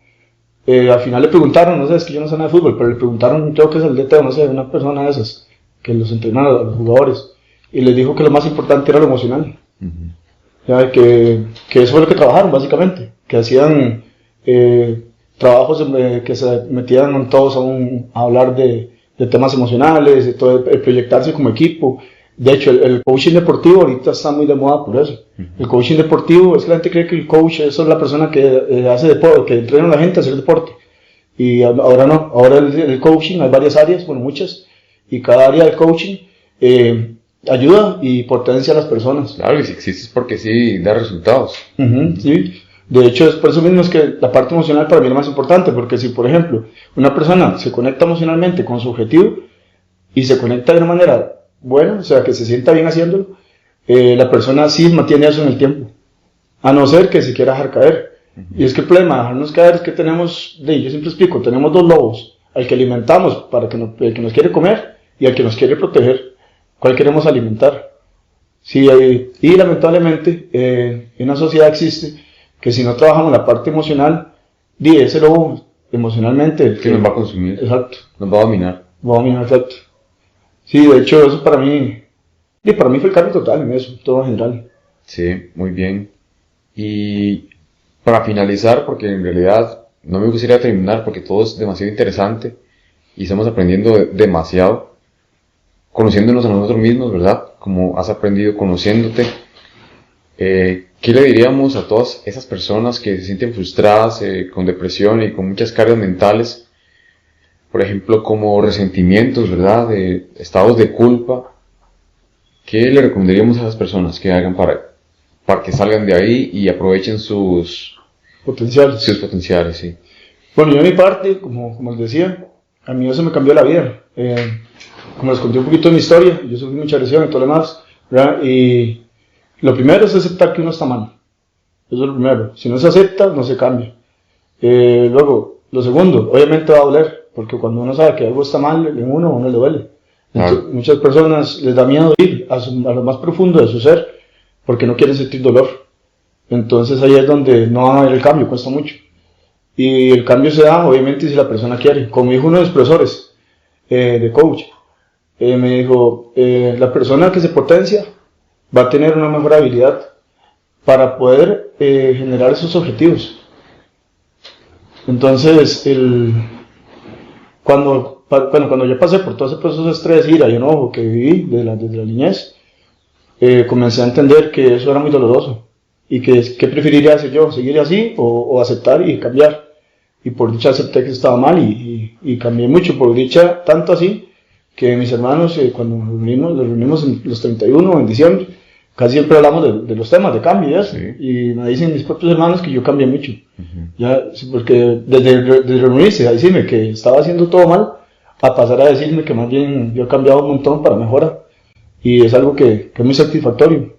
[SPEAKER 2] al final le preguntaron, no sé, es que yo no sé nada de fútbol, pero le preguntaron, creo que es el DT, no sé, una persona de esas, que los entrenaba a los jugadores, y les dijo que lo más importante era lo emocional. Ya, que eso fue lo que trabajaron, básicamente, que hacían trabajos que se metían todos a hablar de temas emocionales, de todo el proyectarse como equipo. De hecho, el coaching deportivo ahorita está muy de moda por eso. El coaching deportivo, es que la gente cree que el coach es la persona que hace deporte, que entrena a la gente a hacer deporte. Y ahora no, ahora el coaching, hay varias áreas, bueno, muchas, y cada área del coaching ayuda y potencia a las personas.
[SPEAKER 1] Claro, y si existe es porque sí da resultados.
[SPEAKER 2] Sí. De hecho, es por eso mismo es que la parte emocional para mí es lo más importante, porque si, por ejemplo, una persona se conecta emocionalmente con su objetivo y se conecta de una manera buena, o sea, que se sienta bien haciéndolo, la persona sí mantiene eso en el tiempo, a no ser que se quiera dejar caer. Y es que el problema de dejarnos caer es que tenemos, yo siempre explico, tenemos dos lobos, al que alimentamos para el que nos quiere comer y al que nos quiere proteger. ¿Cuál queremos alimentar? Sí, y lamentablemente en una sociedad existe que si no trabajamos la parte emocional, ese lobo emocionalmente
[SPEAKER 1] que nos va a consumir.
[SPEAKER 2] Exacto.
[SPEAKER 1] Nos va a dominar.
[SPEAKER 2] Va a dominar, exacto. Sí, de hecho eso para mí fue el cambio total en eso, todo en general.
[SPEAKER 1] Sí, muy bien. Y para finalizar, porque en realidad no me gustaría terminar porque todo es demasiado interesante y estamos aprendiendo demasiado, conociéndonos a nosotros mismos, ¿verdad? Como has aprendido conociéndote. ¿Qué le diríamos a todas esas personas que se sienten frustradas, con depresión y con muchas cargas mentales? Por ejemplo, como resentimientos, ¿verdad? De estados de culpa. ¿Qué le recomendaríamos a esas personas que hagan para que salgan de ahí y aprovechen sus
[SPEAKER 2] potenciales?
[SPEAKER 1] Sus potenciales, sí.
[SPEAKER 2] Bueno, yo de mi parte, como les decía, a mí eso me cambió la vida. Como les conté un poquito de mi historia, yo sufrí mucha agresión y todo lo demás, ¿verdad? Y lo primero es aceptar que uno está mal. Eso es lo primero. Si no se acepta, no se cambia. Luego, lo segundo, obviamente va a doler, porque cuando uno sabe que algo está mal en uno le duele. Entonces, muchas personas les da miedo ir a lo más profundo de su ser, porque no quieren sentir dolor. Entonces ahí es donde no van a ver el cambio, cuesta mucho. Y el cambio se da, obviamente, si la persona quiere. Como dijo uno de los profesores de coach, me dijo, la persona que se potencia va a tener una mejor habilidad para poder generar esos objetivos. Entonces, cuando yo pasé por todo ese proceso de estrés, ira y enojo que viví desde la niñez, comencé a entender que eso era muy doloroso y que preferiría hacer yo, seguir así o aceptar y cambiar. Y por dicha acepté que estaba mal y cambié mucho, por dicha tanto así que mis hermanos, cuando nos reunimos en los 31 en diciembre, casi siempre hablamos de los temas de cambio y eso. Sí. Y me dicen mis propios hermanos que yo cambié mucho. Ya, porque desde reunirse a decirme que estaba haciendo todo mal, a pasar a decirme que más bien yo he cambiado un montón para mejorar. Y es algo que es muy satisfactorio.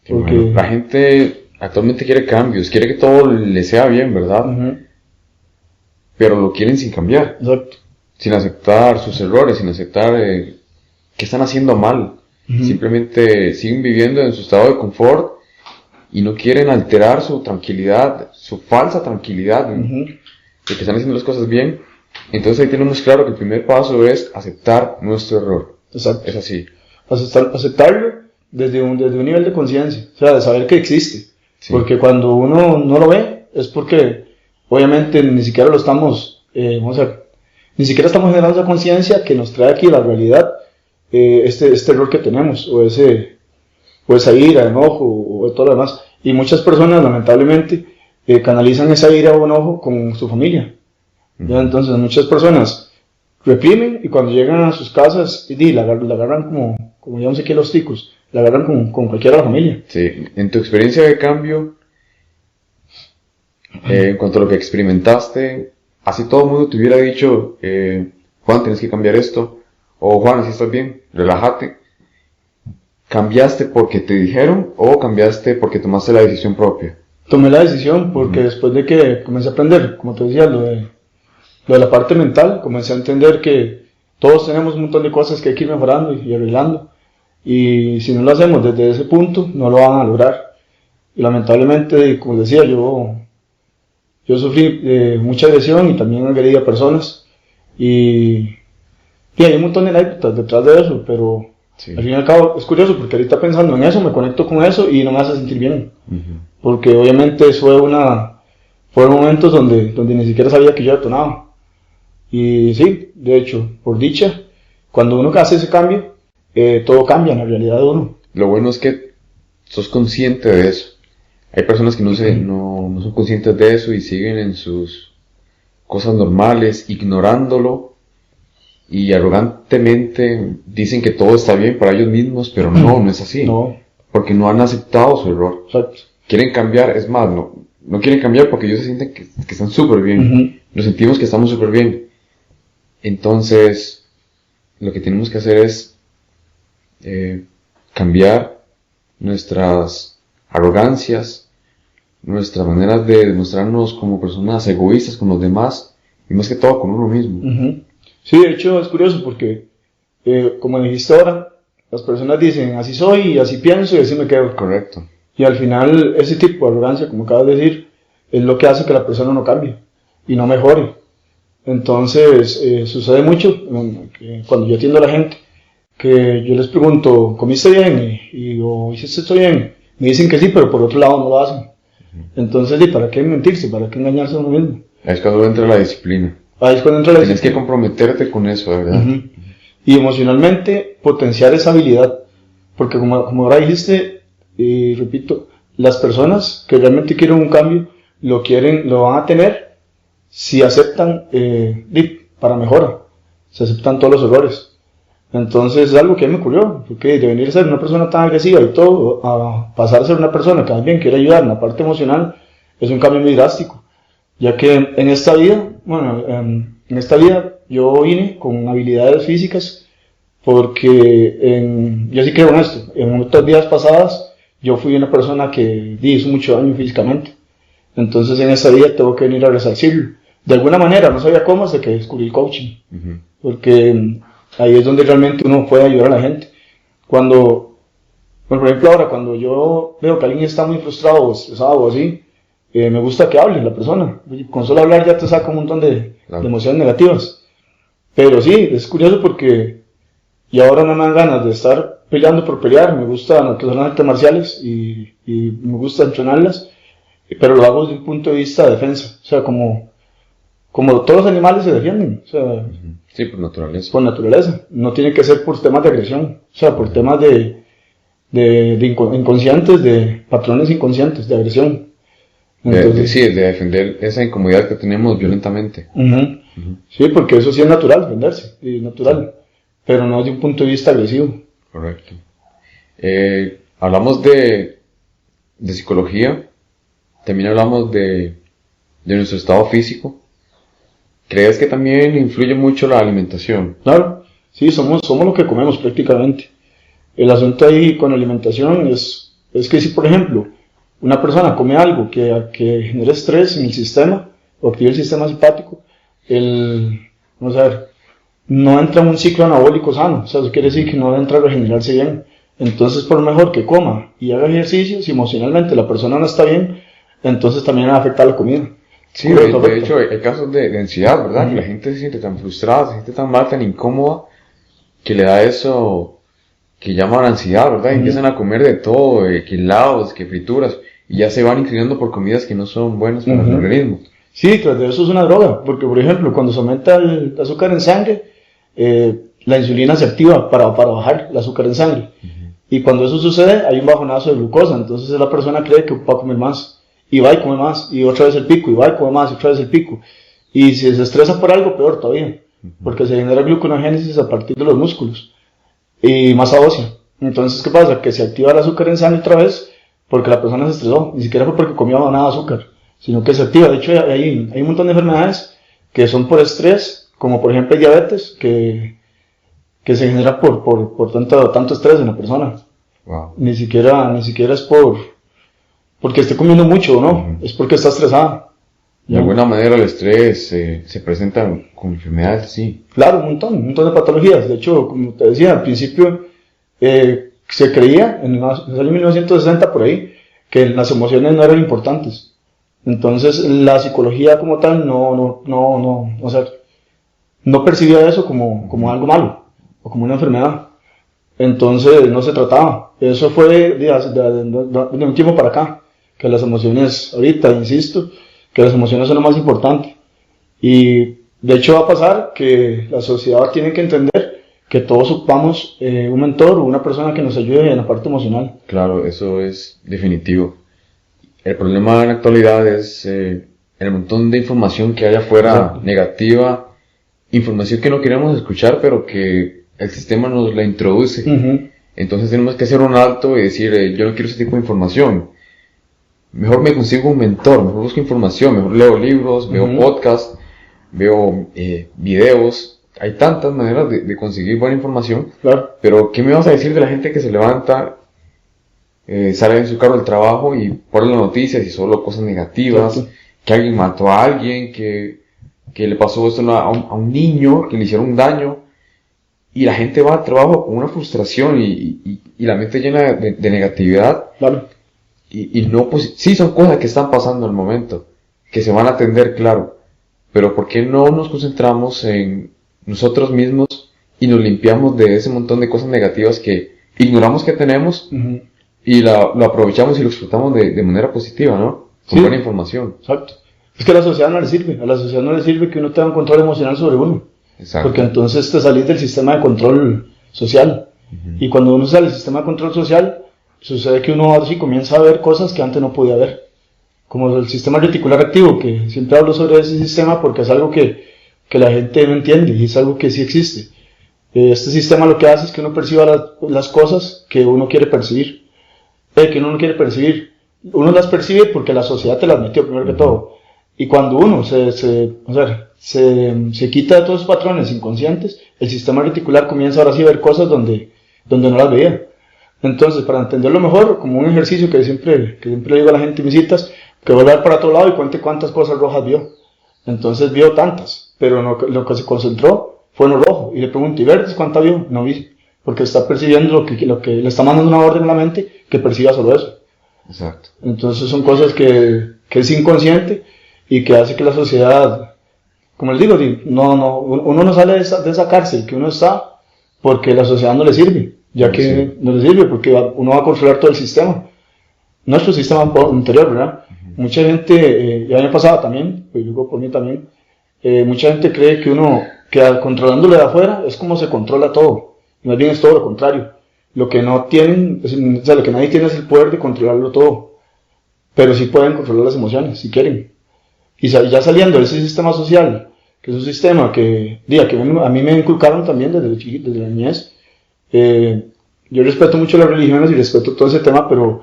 [SPEAKER 2] Porque
[SPEAKER 1] bueno, la gente actualmente quiere cambios, quiere que todo le sea bien, ¿verdad? Pero lo quieren sin cambiar.
[SPEAKER 2] Exacto.
[SPEAKER 1] sin aceptar sus errores, sin aceptar que están haciendo mal. Simplemente siguen viviendo en su estado de confort y no quieren alterar su tranquilidad, su falsa tranquilidad, de que están haciendo las cosas bien. Entonces ahí tenemos claro que el primer paso es aceptar nuestro error.
[SPEAKER 2] Exacto.
[SPEAKER 1] Es así.
[SPEAKER 2] Aceptarlo desde un nivel de conciencia, o sea, de saber que existe.
[SPEAKER 1] Sí.
[SPEAKER 2] Porque cuando uno no lo ve, es porque obviamente ni siquiera lo estamos, ni siquiera estamos generando esa conciencia que nos trae aquí la realidad, este error que tenemos, o esa ira, enojo, o todo lo demás. Y muchas personas, lamentablemente, canalizan esa ira o enojo con su familia. ¿Ya? Entonces, muchas personas reprimen y cuando llegan a sus casas, la agarran como llamamos aquí los ticos, la agarran con cualquiera de la familia.
[SPEAKER 1] Sí. En tu experiencia de cambio, en cuanto a lo que experimentaste, así todo el mundo te hubiera dicho, Juan, tienes que cambiar esto, o Juan, así estás bien, relájate. ¿Cambiaste porque te dijeron o cambiaste porque tomaste la decisión propia?
[SPEAKER 2] Tomé la decisión porque después de que comencé a aprender, como te decía, lo de la parte mental, comencé a entender que todos tenemos un montón de cosas que hay que ir mejorando y arreglando. Y si no lo hacemos desde ese punto, no lo van a lograr. Y lamentablemente, como decía, yo sufrí mucha agresión y también agredí a personas. Y hay un montón de anécdotas detrás de eso, pero sí, al fin y al cabo es curioso porque ahorita pensando en eso, me conecto con eso y no me hace sentir bien. Porque obviamente fueron momentos donde ni siquiera sabía que yo detonaba. Y sí, de hecho, por dicha, cuando uno hace ese cambio, todo cambia en la realidad de uno.
[SPEAKER 1] Lo bueno es que sos consciente de eso. Hay personas que no son conscientes de eso y siguen en sus cosas normales, ignorándolo, y arrogantemente dicen que todo está bien para ellos mismos, pero no es así.
[SPEAKER 2] No.
[SPEAKER 1] Porque no han aceptado su error.
[SPEAKER 2] Exacto.
[SPEAKER 1] Quieren cambiar, es más, no quieren cambiar porque ellos se sienten que están súper bien. Nos sentimos que estamos súper bien. Entonces, lo que tenemos que hacer es cambiar nuestras arrogancias, nuestras maneras de demostrarnos como personas egoístas con los demás, y más que todo con uno mismo.
[SPEAKER 2] Sí, de hecho es curioso porque, como dijiste ahora, las personas dicen, así soy, y así pienso, y así me quedo.
[SPEAKER 1] Correcto.
[SPEAKER 2] Y al final, ese tipo de arrogancia, como acabas de decir, es lo que hace que la persona no cambie y no mejore. Entonces, sucede mucho que cuando yo atiendo a la gente, que yo les pregunto, ¿comiste bien? O ¿hiciste esto bien? Me dicen que sí, pero por otro lado no lo hacen. Entonces, ¿para qué mentirse? ¿Para qué engañarse a uno mismo?
[SPEAKER 1] Es cuando entra la disciplina.
[SPEAKER 2] Ahí es cuando entra la
[SPEAKER 1] Tienes que comprometerte con eso, ¿verdad?
[SPEAKER 2] Y emocionalmente potenciar esa habilidad. Porque como ahora dijiste, y repito, las personas que realmente quieren un cambio, lo van a tener si aceptan para mejora, si aceptan todos los errores. Entonces es algo que a mí me ocurrió, porque de venir a ser una persona tan agresiva y todo, a pasar a ser una persona que también quiere ayudar en la parte emocional, es un cambio muy drástico. Ya que en esta vida yo vine con habilidades físicas, porque yo sí creo en esto. En otras vidas pasadas yo fui una persona que hizo mucho daño físicamente. Entonces en esta vida tengo que venir a resarcirlo. De alguna manera, no sabía cómo hasta que descubrí el coaching. Porque ahí es donde realmente uno puede ayudar a la gente. Por ejemplo ahora, cuando yo veo que alguien está muy frustrado o estresado o así, me gusta que hable la persona. Con solo hablar ya te saca un montón de emociones negativas. Pero sí, es curioso porque y ahora no me dan ganas de estar peleando por pelear. Me gustan las artes marciales y me gusta entrenarlas, pero lo hago desde un punto de vista de defensa. O sea, como todos los animales se defienden. O sea,
[SPEAKER 1] sí, por naturaleza.
[SPEAKER 2] Por naturaleza. No tiene que ser por temas de agresión. O sea, por temas de inconscientes, de patrones inconscientes de agresión. Entonces,
[SPEAKER 1] sí, de defender esa incomodidad que tenemos violentamente.
[SPEAKER 2] Sí, porque eso sí es natural, defenderse, es natural, pero no desde un punto de vista agresivo.
[SPEAKER 1] Correcto. Hablamos de psicología, también hablamos de nuestro estado físico. ¿Crees que también influye mucho la alimentación?
[SPEAKER 2] Claro, sí, somos lo que comemos prácticamente. El asunto ahí con la alimentación es que si, por ejemplo, una persona come algo que genera estrés en el sistema, o activa el sistema simpático, vamos a ver, no entra en un ciclo anabólico sano, o sea, eso quiere decir que no entra a regenerarse bien. Entonces, por mejor que coma y haga ejercicio, si emocionalmente la persona no está bien, entonces también va a afectar la comida.
[SPEAKER 1] Sí, de hecho hay casos de ansiedad, ¿verdad? Que la gente se siente tan frustrada, se siente tan mal, tan incómoda, que le da eso que llaman ansiedad, ¿verdad? Empiezan a comer de todo, que helados, que frituras, y ya se van inclinando por comidas que no son buenas para el organismo.
[SPEAKER 2] Sí, tras de eso es una droga, porque por ejemplo, cuando se aumenta el azúcar en sangre, la insulina se activa para bajar el azúcar en sangre. Y cuando eso sucede, hay un bajonazo de glucosa, entonces la persona cree que va a comer más, y va y come más, y otra vez el pico, y va y come más, y otra vez el pico. Y si se estresa por algo, peor todavía, porque se genera gluconogénesis a partir de los músculos, y masa ósea. Entonces, ¿qué pasa? Que se activa el azúcar en sangre otra vez, porque la persona se estresó, ni siquiera fue porque comió nada de azúcar, sino que se activa. De hecho, hay un montón de enfermedades que son por estrés, como por ejemplo el diabetes, que se genera por tanto estrés en la persona.
[SPEAKER 1] Wow.
[SPEAKER 2] Ni siquiera es porque esté comiendo mucho, ¿no? Es porque está estresada.
[SPEAKER 1] De alguna manera el estrés se presenta con enfermedades, sí.
[SPEAKER 2] Claro, un montón de patologías. De hecho, como te decía, al principio se creía, en el año 1960 por ahí, que las emociones no eran importantes. Entonces, la psicología como tal o sea, no percibía eso como algo malo, o como una enfermedad. Entonces, no se trataba. Eso fue de un tiempo para acá, que las emociones, ahorita, insisto, que las emociones son lo más importante. Y, de hecho, va a pasar que la sociedad tiene que entender que todos ocupamos un mentor o una persona que nos ayude en la parte emocional.
[SPEAKER 1] Claro, eso es definitivo. El problema en la actualidad es el montón de información que hay afuera, negativa, información que no queremos escuchar, pero que el sistema nos la introduce. Entonces tenemos que hacer un alto y decir, yo no quiero ese tipo de información. Mejor me consigo un mentor, mejor busco información, mejor leo libros, veo podcasts, veo videos. Hay tantas maneras de conseguir buena información.
[SPEAKER 2] Claro.
[SPEAKER 1] Pero, ¿qué me vas a decir de la gente que se levanta, sale en su carro del trabajo y pone las noticias y solo cosas negativas? Sí. Que alguien mató a alguien, que le pasó esto a un niño, que le hicieron un daño. Y la gente va al trabajo con una frustración y la mente llena de negatividad.
[SPEAKER 2] Claro.
[SPEAKER 1] Y no, pues, sí son cosas que están pasando en el momento, que se van a atender, claro. Pero ¿por qué no nos concentramos en nosotros mismos y nos limpiamos de ese montón de cosas negativas que ignoramos que tenemos y lo aprovechamos y lo explotamos de manera positiva, ¿no? Con buena información.
[SPEAKER 2] Exacto. Es que a la sociedad no le sirve. A la sociedad no le sirve que uno tenga un control emocional sobre uno.
[SPEAKER 1] Exacto.
[SPEAKER 2] Porque entonces te salís del sistema de control social. Y cuando uno sale del sistema de control social, sucede que uno así comienza a ver cosas que antes no podía ver. Como el sistema reticular activo, que siempre hablo sobre ese sistema porque es algo que la gente no entiende y es algo que sí existe. Este sistema lo que hace es que uno perciba las cosas que uno quiere percibir. Que uno no quiere percibir. Uno las percibe porque la sociedad te las metió primero que todo. Y cuando uno se quita de todos esos patrones inconscientes, el sistema reticular comienza ahora sí a ver cosas donde no las veía. Entonces, para entenderlo mejor, como un ejercicio que siempre le digo a la gente en mis citas, que voy a ver para otro lado y cuente cuántas cosas rojas vio. Entonces vio tantas, pero lo que se concentró fue en lo rojo. Y le pregunto, ¿y verdes cuántas vio? No vi, porque está percibiendo lo que le está mandando una orden a la mente que perciba solo eso.
[SPEAKER 1] Exacto.
[SPEAKER 2] Entonces son cosas que es inconsciente y que hace que la sociedad, como les digo, uno no sale de esa cárcel que uno está porque la sociedad no le sirve, ya que no le sirve porque uno va a controlar todo el sistema, nuestro sistema interior, ¿verdad? Mucha gente, el año pasado también, pues digo por mí también, mucha gente cree que controlándolo de afuera es como se controla todo, y más bien es todo lo contrario. Lo que no tienen, o sea, lo que nadie tiene es el poder de controlarlo todo, pero sí pueden controlar las emociones, si quieren. Y ya saliendo de ese sistema social, que es un sistema que a mí me inculcaron también desde la niñez. Yo respeto mucho las religiones y respeto todo ese tema, pero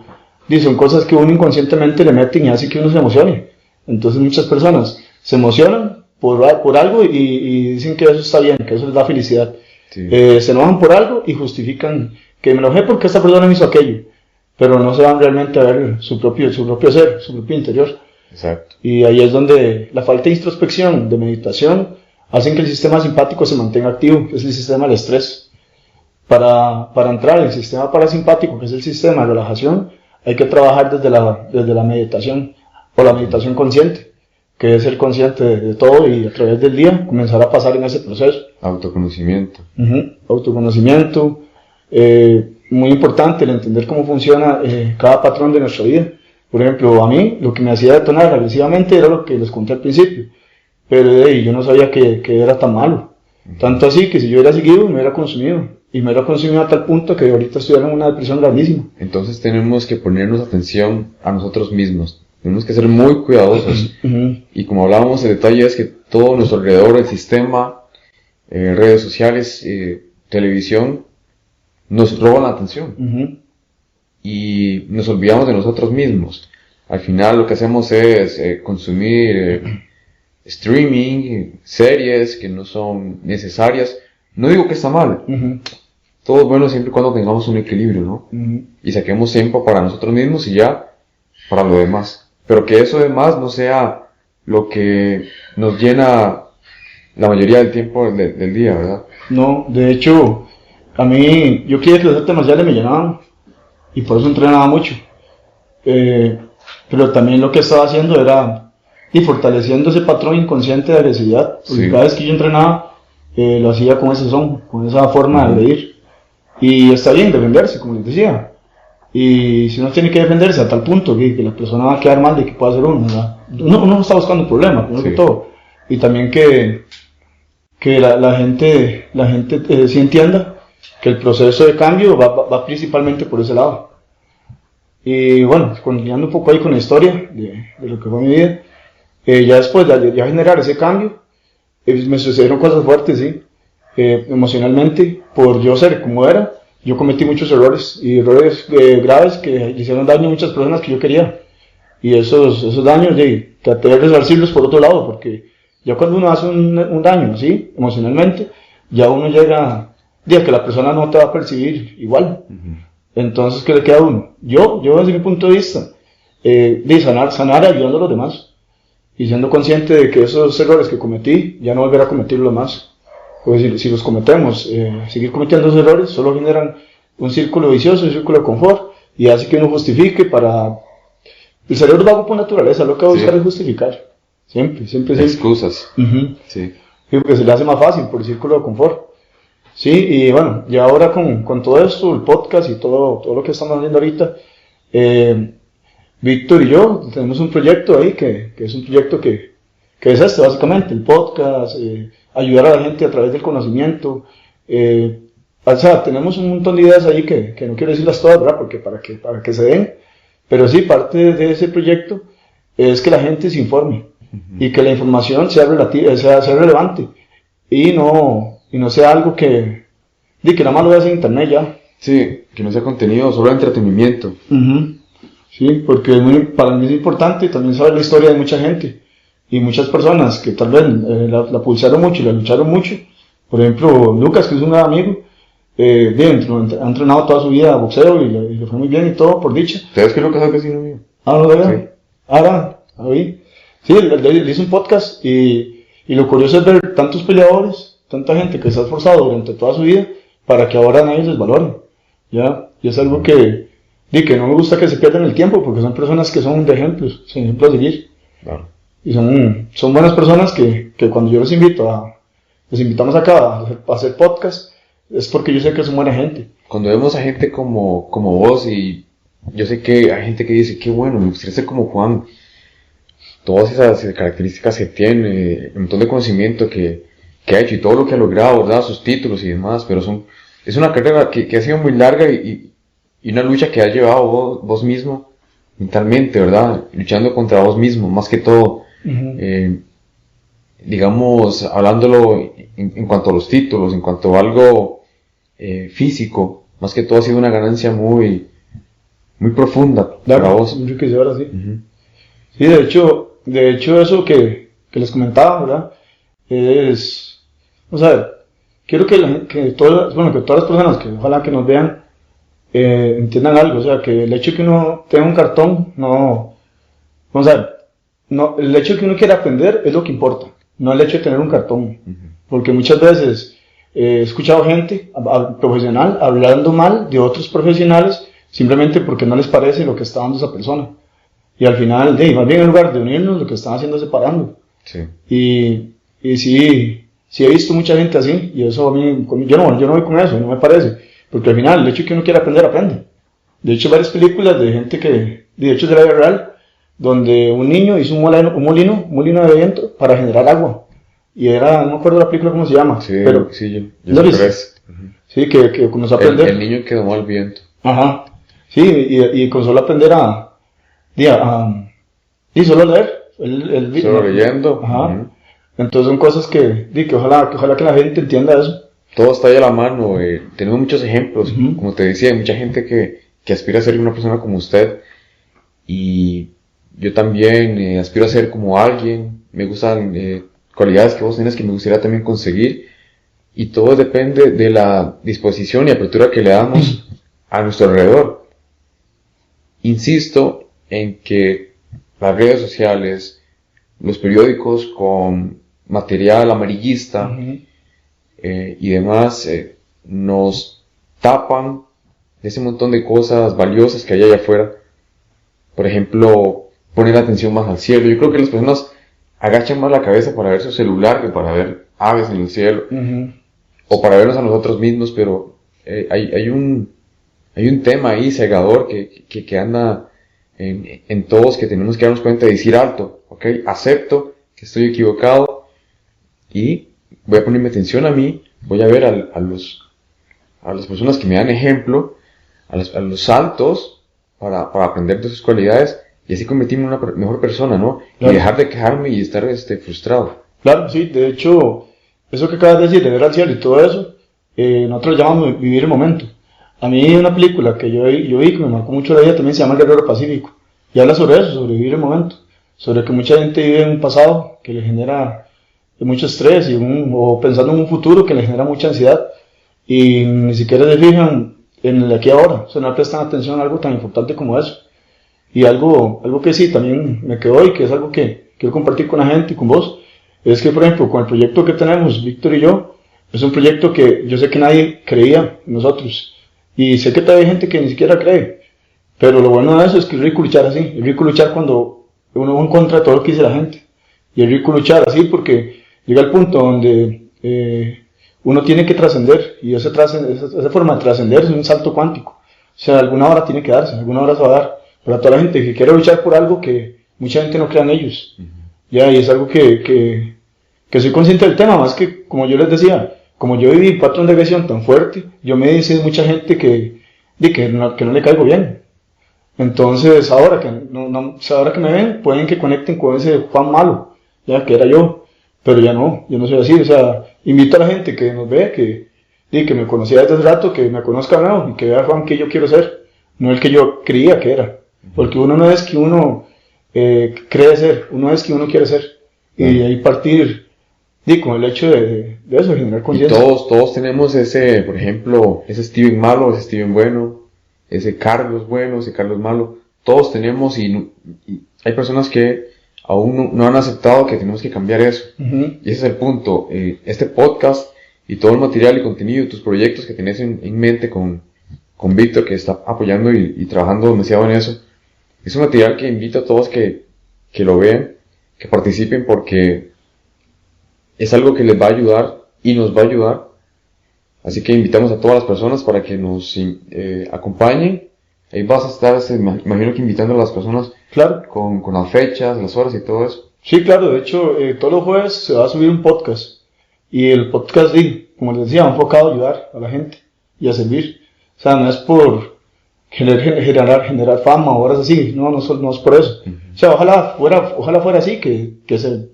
[SPEAKER 2] son cosas que uno inconscientemente le meten y hace que uno se emocione. Entonces muchas personas se emocionan por algo y dicen que eso está bien, que eso les da felicidad. Sí. Se enojan por algo y justifican que me enojé porque esta persona me hizo aquello, pero no se van realmente a ver su propio ser, su propio interior.
[SPEAKER 1] Exacto.
[SPEAKER 2] Y ahí es donde la falta de introspección, de meditación, hacen que el sistema simpático se mantenga activo, que es el sistema del estrés. Para entrar en el sistema parasimpático, que es el sistema de relajación, hay que trabajar desde la meditación, o la meditación consciente, que es ser consciente de todo y a través del día comenzar a pasar en ese proceso.
[SPEAKER 1] Autoconocimiento.
[SPEAKER 2] Autoconocimiento, muy importante el entender cómo funciona cada patrón de nuestra vida. Por ejemplo, a mí lo que me hacía detonar agresivamente era lo que les conté al principio, pero yo no sabía que era tan malo. Tanto así que si yo hubiera seguido me hubiera consumido, y me hubiera consumido a tal punto que ahorita estuviera en una depresión grandísima.
[SPEAKER 1] Entonces tenemos que ponernos atención a nosotros mismos, tenemos que ser muy cuidadosos. Y como hablábamos, el detalle es que todo nuestro alrededor, el sistema, redes sociales, televisión, nos roban la atención. Y nos olvidamos de nosotros mismos. Al final lo que hacemos es consumir streaming, series que no son necesarias. No digo que está mal. Todo es bueno siempre y cuando tengamos un equilibrio, ¿no? Y saquemos tiempo para nosotros mismos y ya para lo demás. Pero que eso demás no sea lo que nos llena la mayoría del tiempo del día, ¿verdad?
[SPEAKER 2] No, de hecho, a mí, yo quería que las artes marciales me llenaban y por eso entrenaba mucho. Pero también lo que estaba haciendo era fortaleciendo ese patrón inconsciente de agresividad. Porque cada vez que yo entrenaba, lo hacía con ese son, con esa forma de agredir. Y está bien defenderse, como les decía. Y si uno tiene que defenderse a tal punto que la persona va a quedar mal de que pueda hacer uno, ¿verdad? Uno no está buscando problemas, primero que todo. Y también que la gente sí entienda que el proceso de cambio va principalmente por ese lado. Y bueno, continuando un poco ahí con la historia de lo que fue mi vida, ya después de generar ese cambio, me sucedieron cosas fuertes, sí. Emocionalmente, por yo ser como era, yo cometí muchos errores, y errores graves que hicieron daño a muchas personas que yo quería. Y esos daños, traté de resarcirlos por otro lado, porque ya cuando uno hace un daño, ¿sí? Emocionalmente, ya uno llega a que la persona no te va a percibir igual. Entonces, ¿qué le queda a uno? Yo desde mi punto de vista, sanar ayudando a los demás, y siendo consciente de que esos errores que cometí, ya no volver a cometerlos más. Pues si los cometemos, seguir cometiendo esos errores, solo generan un círculo vicioso, un círculo de confort, y hace que uno justifique para... El cerebro es vago por naturaleza, lo que va a buscar es justificar. Siempre.
[SPEAKER 1] Excusas. Sí,
[SPEAKER 2] porque se le hace más fácil por el círculo de confort. Sí, y bueno, ya ahora con todo esto, el podcast y todo lo que estamos haciendo ahorita, Víctor y yo tenemos un proyecto ahí, que es un proyecto que es básicamente, el podcast, ayudar a la gente a través del conocimiento. O sea, tenemos un montón de ideas ahí que no quiero decirlas todas, ¿verdad? Porque para que se den. Pero sí, parte de ese proyecto es que la gente se informe y que la información sea relevante y no sea algo que nada más lo veas en internet ya.
[SPEAKER 1] Sí, que no sea contenido, solo entretenimiento.
[SPEAKER 2] Sí, porque para mí es importante también saber la historia de mucha gente y muchas personas que tal vez la pulsaron mucho y la lucharon mucho. Por ejemplo, Lucas, que es un gran amigo, ha entrenado toda su vida a boxeo y le fue muy bien y todo, por dicha.
[SPEAKER 1] ¿Sabes que Lucas es vecino mío?
[SPEAKER 2] Ah, no, ¿verdad? Sí. Ahí. Sí, le hizo un podcast y lo curioso es ver tantos peleadores, tanta gente que se ha esforzado durante toda su vida para que ahora nadie les valore. ¿Ya? Y es algo que no me gusta que se pierdan el tiempo, porque son personas que son de ejemplos, sin ejemplo a seguir. Claro. Y son buenas personas que cuando yo los invitamos acá a hacer podcast, es porque yo sé que son buena gente.
[SPEAKER 1] Cuando vemos a gente como vos, y yo sé que hay gente que dice, qué bueno, me gustaría ser como Juan, todas esas características que tiene, un montón de conocimiento que ha hecho y todo lo que ha logrado, ¿verdad? Sus títulos y demás, pero es una carrera que ha sido muy larga y una lucha que has llevado vos mismo mentalmente, ¿verdad? Luchando contra vos mismo, más que todo. Digamos, hablándolo en cuanto a los títulos, en cuanto a algo físico, más que todo ha sido una ganancia muy profunda para vos.
[SPEAKER 2] Enriquecedora, sí. Sí, de hecho eso que les comentaba, ¿verdad? O sea, quiero que todas las personas que ojalá que nos vean entiendan algo, o sea, que el hecho de que uno tenga un cartón, el hecho de que uno quiera aprender es lo que importa. no el hecho de tener un cartón. Porque muchas veces he escuchado gente profesional hablando mal de otros profesionales simplemente porque no les parece lo que está dando esa persona. Y al final, más bien en lugar de unirnos, lo que están haciendo es separando.
[SPEAKER 1] Sí.
[SPEAKER 2] Y sí he visto mucha gente así, y eso a mí, yo no voy con eso, no me parece. Porque al final, el hecho de que uno quiera aprender, aprende. De hecho, varias películas de gente de hecho de la vida real, donde un niño hizo un molino de viento para generar agua. Y era, no me acuerdo la película cómo se llama.
[SPEAKER 1] Sí,
[SPEAKER 2] pero,
[SPEAKER 1] sí, yo sé qué es.
[SPEAKER 2] Sí, que comenzó a aprender.
[SPEAKER 1] El niño que domó al viento.
[SPEAKER 2] Ajá. Sí, y comenzó a aprender y solo leer.
[SPEAKER 1] Solo leyendo.
[SPEAKER 2] Ajá. Entonces son cosas que ojalá que la gente entienda eso.
[SPEAKER 1] Todo está ahí a la mano. Tenemos muchos ejemplos. Como te decía, hay mucha gente que aspira a ser una persona como usted. Y yo también aspiro a ser como alguien. Me gustan cualidades que vos tienes que me gustaría también conseguir. Y todo depende de la disposición y apertura que le damos a nuestro alrededor. Insisto en que las redes sociales, los periódicos con material amarillista y demás nos tapan de ese montón de cosas valiosas que hay allá afuera. Por ejemplo, poner la atención más al cielo. Yo creo que las personas agachan más la cabeza para ver su celular que para ver aves en el cielo o para vernos a nosotros mismos, pero hay un tema ahí cegador que anda en todos, que tenemos que darnos cuenta de decir alto, ¿ok? Acepto que estoy equivocado y voy a ponerme atención a mí, voy a ver a las personas que me dan ejemplo, a los santos, para aprender de sus cualidades y así convertirme en una mejor persona, ¿no? Claro. Y dejar de quejarme y estar frustrado.
[SPEAKER 2] Claro, sí, de hecho, eso que acabas de decir, de ver al cielo y todo eso, nosotros lo llamamos vivir el momento. A mí una película que yo vi que me marcó mucho la vida también se llama El Guerrero Pacífico. Y habla sobre eso, sobre vivir el momento. Sobre que mucha gente vive en un pasado que le genera mucho estrés o pensando en un futuro que le genera mucha ansiedad. Y ni siquiera se fijan en el aquí y ahora. O sea, no prestan atención a algo tan importante como eso. Y algo que sí también me quedó y que es algo que quiero compartir con la gente y con vos, es que, por ejemplo, con el proyecto que tenemos, Víctor y yo, es un proyecto que yo sé que nadie creía en nosotros. Y sé que todavía hay gente que ni siquiera cree. Pero lo bueno de eso es que es rico luchar así. Es rico luchar cuando uno va en contra de todo lo que dice la gente. Y es rico luchar así porque llega el punto donde uno tiene que trascender. Y esa forma de trascender es un salto cuántico. O sea, alguna hora tiene que darse, alguna hora se va a dar. Para toda la gente que quiere luchar por algo que mucha gente no crea en ellos. Ya, y es algo que soy consciente del tema. Más que, como yo les decía, como yo viví un patrón de agresión tan fuerte, yo me dice mucha gente que no le caigo bien. Entonces, ahora que me ven, pueden que conecten con ese Juan malo, ya que era yo, pero yo no soy así. O sea, invito a la gente que nos ve, que me conocía desde hace rato, que me conozca nuevo y que vea a Juan que yo quiero ser, no el que yo creía que era. Porque uno no es que uno cree ser, uno es que uno quiere ser. Y ahí partir con el hecho de eso, de generar conciencia.
[SPEAKER 1] Y todos tenemos ese, por ejemplo, ese Steven malo, ese Steven bueno, ese Carlos bueno, ese Carlos malo. Todos tenemos y hay personas que aún no han aceptado que tenemos que cambiar eso. Y ese es el punto. Este podcast y todo el material y contenido, tus proyectos que tenés en mente con Víctor, que está apoyando y trabajando demasiado en eso, es un material que invito a todos que lo vean, que participen, porque es algo que les va a ayudar y nos va a ayudar. Así que invitamos a todas las personas para que nos acompañen. Ahí vas a estar, imagino que invitando a las personas,
[SPEAKER 2] claro,
[SPEAKER 1] con las fechas, las horas y todo eso.
[SPEAKER 2] Sí, claro, de hecho, todos los jueves se va a subir un podcast. Y el podcast, como les decía, va enfocado a ayudar a la gente y a servir. O sea, no es por generar fama o horas así, no es por eso. O sea, ojalá fuera así, que se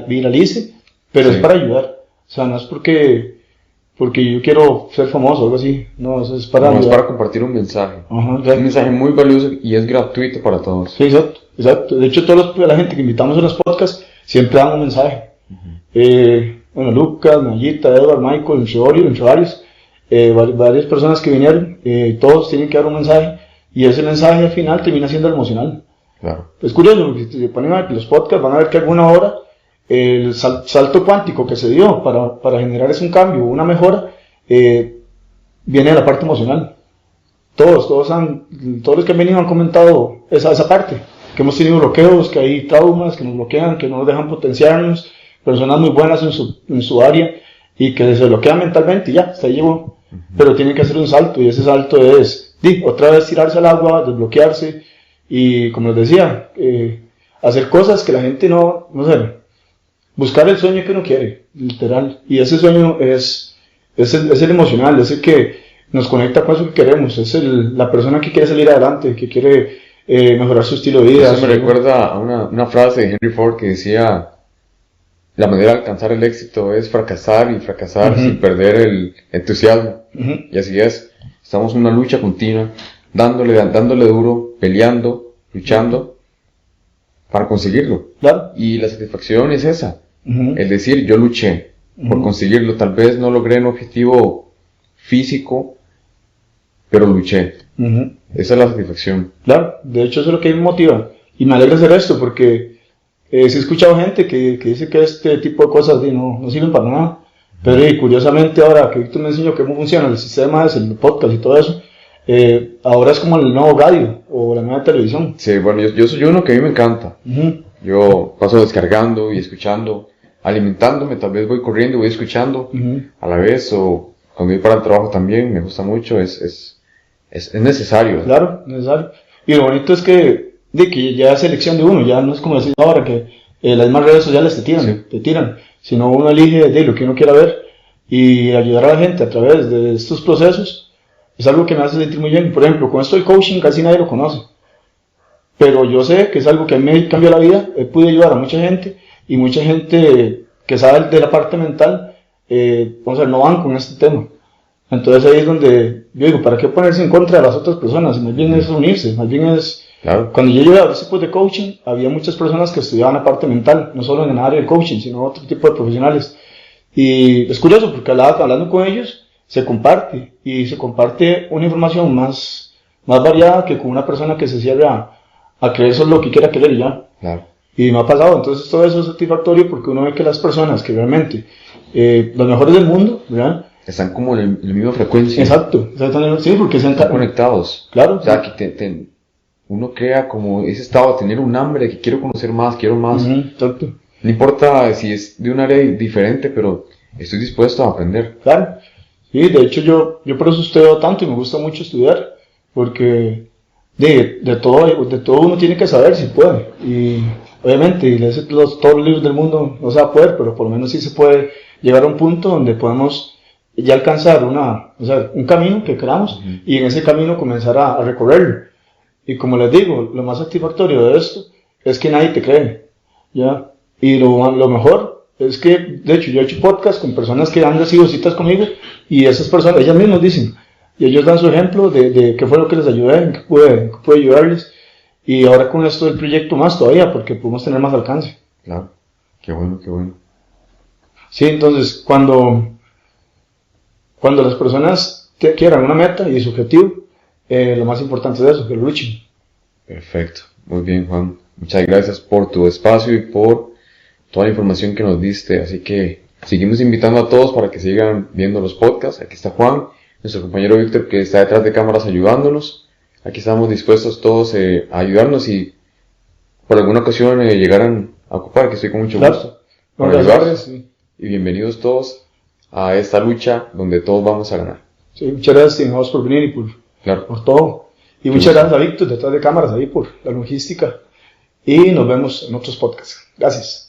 [SPEAKER 2] viralice, pero sí, es para ayudar. O sea, no es porque yo quiero ser famoso o algo así, no, eso es para ayudar.
[SPEAKER 1] Es para compartir un mensaje.
[SPEAKER 2] Ajá,
[SPEAKER 1] es un mensaje muy valioso y es gratuito para todos.
[SPEAKER 2] Sí, exacto. De hecho, la gente que invitamos a los podcasts siempre dan un mensaje. Bueno, Lucas, Nayita, Edward, Michael, entre varios, varias personas que vinieron, todos tienen que dar un mensaje, y ese mensaje al final termina siendo emocional.
[SPEAKER 1] Claro.
[SPEAKER 2] Es curioso, porque si se ponen a ver los podcasts, van a ver que alguna hora el salto cuántico que se dio para generar ese un cambio, una mejora, viene de la parte emocional. Todos los que han venido han comentado esa parte, que hemos tenido bloqueos, que hay traumas que nos bloquean, que no nos dejan potenciarnos, personas muy buenas en su área, y que se bloquean mentalmente y ya, hasta ahí llegó. Pero tienen que hacer un salto, y ese salto es, otra vez tirarse al agua, desbloquearse, y como les decía, hacer cosas que la gente no sé, buscar el sueño que uno quiere, literal, y ese sueño es el emocional, es el que nos conecta con eso que queremos, es la persona que quiere salir adelante, que quiere mejorar su estilo de vida.
[SPEAKER 1] Eso me recuerda a una frase de Henry Ford que decía: la manera de alcanzar el éxito es fracasar y fracasar sin perder el entusiasmo. Y así es, estamos en una lucha continua, dándole duro, peleando, luchando para conseguirlo.
[SPEAKER 2] Claro.
[SPEAKER 1] Y la satisfacción es esa, el decir yo luché por conseguirlo, tal vez no logré un objetivo físico, pero luché. Esa es la satisfacción.
[SPEAKER 2] Claro, de hecho eso es lo que me motiva, y me alegra hacer esto porque sí he escuchado gente que dice que este tipo de cosas no sirven para nada, pero curiosamente ahora que Víctor me enseñó cómo funciona el sistema, el podcast y todo eso, ahora es como el nuevo radio o la nueva televisión.
[SPEAKER 1] Sí, bueno, yo soy uno que a mí me encanta. Yo paso descargando y escuchando, alimentándome, tal vez voy corriendo y voy escuchando a la vez, o cuando voy para el trabajo también, me gusta mucho, es necesario.
[SPEAKER 2] Claro, necesario. Y lo bonito es que ya es elección de uno, ya no es como decir ahora que las demás redes sociales te tiran, sino uno elige lo que uno quiera ver, y ayudar a la gente a través de estos procesos es algo que me hace sentir muy bien. Por ejemplo, con esto del coaching casi nadie lo conoce, pero yo sé que es algo que a mí me cambió la vida. He podido ayudar a mucha gente, y mucha gente que sabe de la parte mental, no van con este tema. Entonces ahí es donde yo digo, ¿para qué ponerse en contra de las otras personas? Más bien es unirse, más bien es...
[SPEAKER 1] Claro.
[SPEAKER 2] Cuando yo llegué a los tipos de coaching, había muchas personas que estudiaban la parte mental, no solo en el área del coaching, sino otro tipo de profesionales. Y es curioso porque hablando con ellos, se comparte una información más variada que con una persona que se cierra a creer solo lo que quiera creer y ya.
[SPEAKER 1] Claro.
[SPEAKER 2] Y me ha pasado, entonces todo eso es satisfactorio porque uno ve que las personas que realmente, los mejores del mundo, ¿verdad?
[SPEAKER 1] Están como en la misma frecuencia.
[SPEAKER 2] Exacto, sí, porque
[SPEAKER 1] están conectados.
[SPEAKER 2] Claro.
[SPEAKER 1] O sea, que uno crea como ese estado de tener un hambre de que quiero conocer más, quiero más.
[SPEAKER 2] Exacto.
[SPEAKER 1] No importa si es de un área diferente, pero estoy dispuesto a aprender.
[SPEAKER 2] Claro. Sí, de hecho yo por eso estudio tanto y me gusta mucho estudiar, porque de todo uno tiene que saber si puede. Y obviamente todos los libros del mundo no se va a poder, pero por lo menos sí se puede llegar a un punto donde podemos ya alcanzar un camino que queramos, y en ese camino comenzar a recorrerlo. Y como les digo, lo más satisfactorio de esto es que nadie te cree, ¿ya? Y lo mejor es que, de hecho, yo he hecho podcast con personas que han recibido citas conmigo, y esas personas, ellas mismas dicen, y ellos dan su ejemplo de qué fue lo que les ayudé, en qué pude ayudarles, y ahora con esto del proyecto más todavía, porque podemos tener más alcance.
[SPEAKER 1] Claro, qué bueno, qué bueno.
[SPEAKER 2] Sí, entonces, cuando las personas quieran una meta y su objetivo, lo más importante es eso, que lo luchen.
[SPEAKER 1] Perfecto, muy bien, Juan. Muchas gracias por tu espacio y por toda la información que nos diste. Así que seguimos invitando a todos para que sigan viendo los podcasts. Aquí está Juan, nuestro compañero Víctor, que está detrás de cámaras ayudándonos. Aquí estamos dispuestos todos a ayudarnos, y por alguna ocasión llegaran a ocupar, que estoy con mucho gusto para ayudarles. Sí. Y bienvenidos todos a esta lucha donde todos vamos a ganar.
[SPEAKER 2] Sí, muchas gracias por venir y por todo. Y muchas gracias a Víctor detrás de cámaras ahí por la logística. Y nos vemos en otros podcasts. Gracias.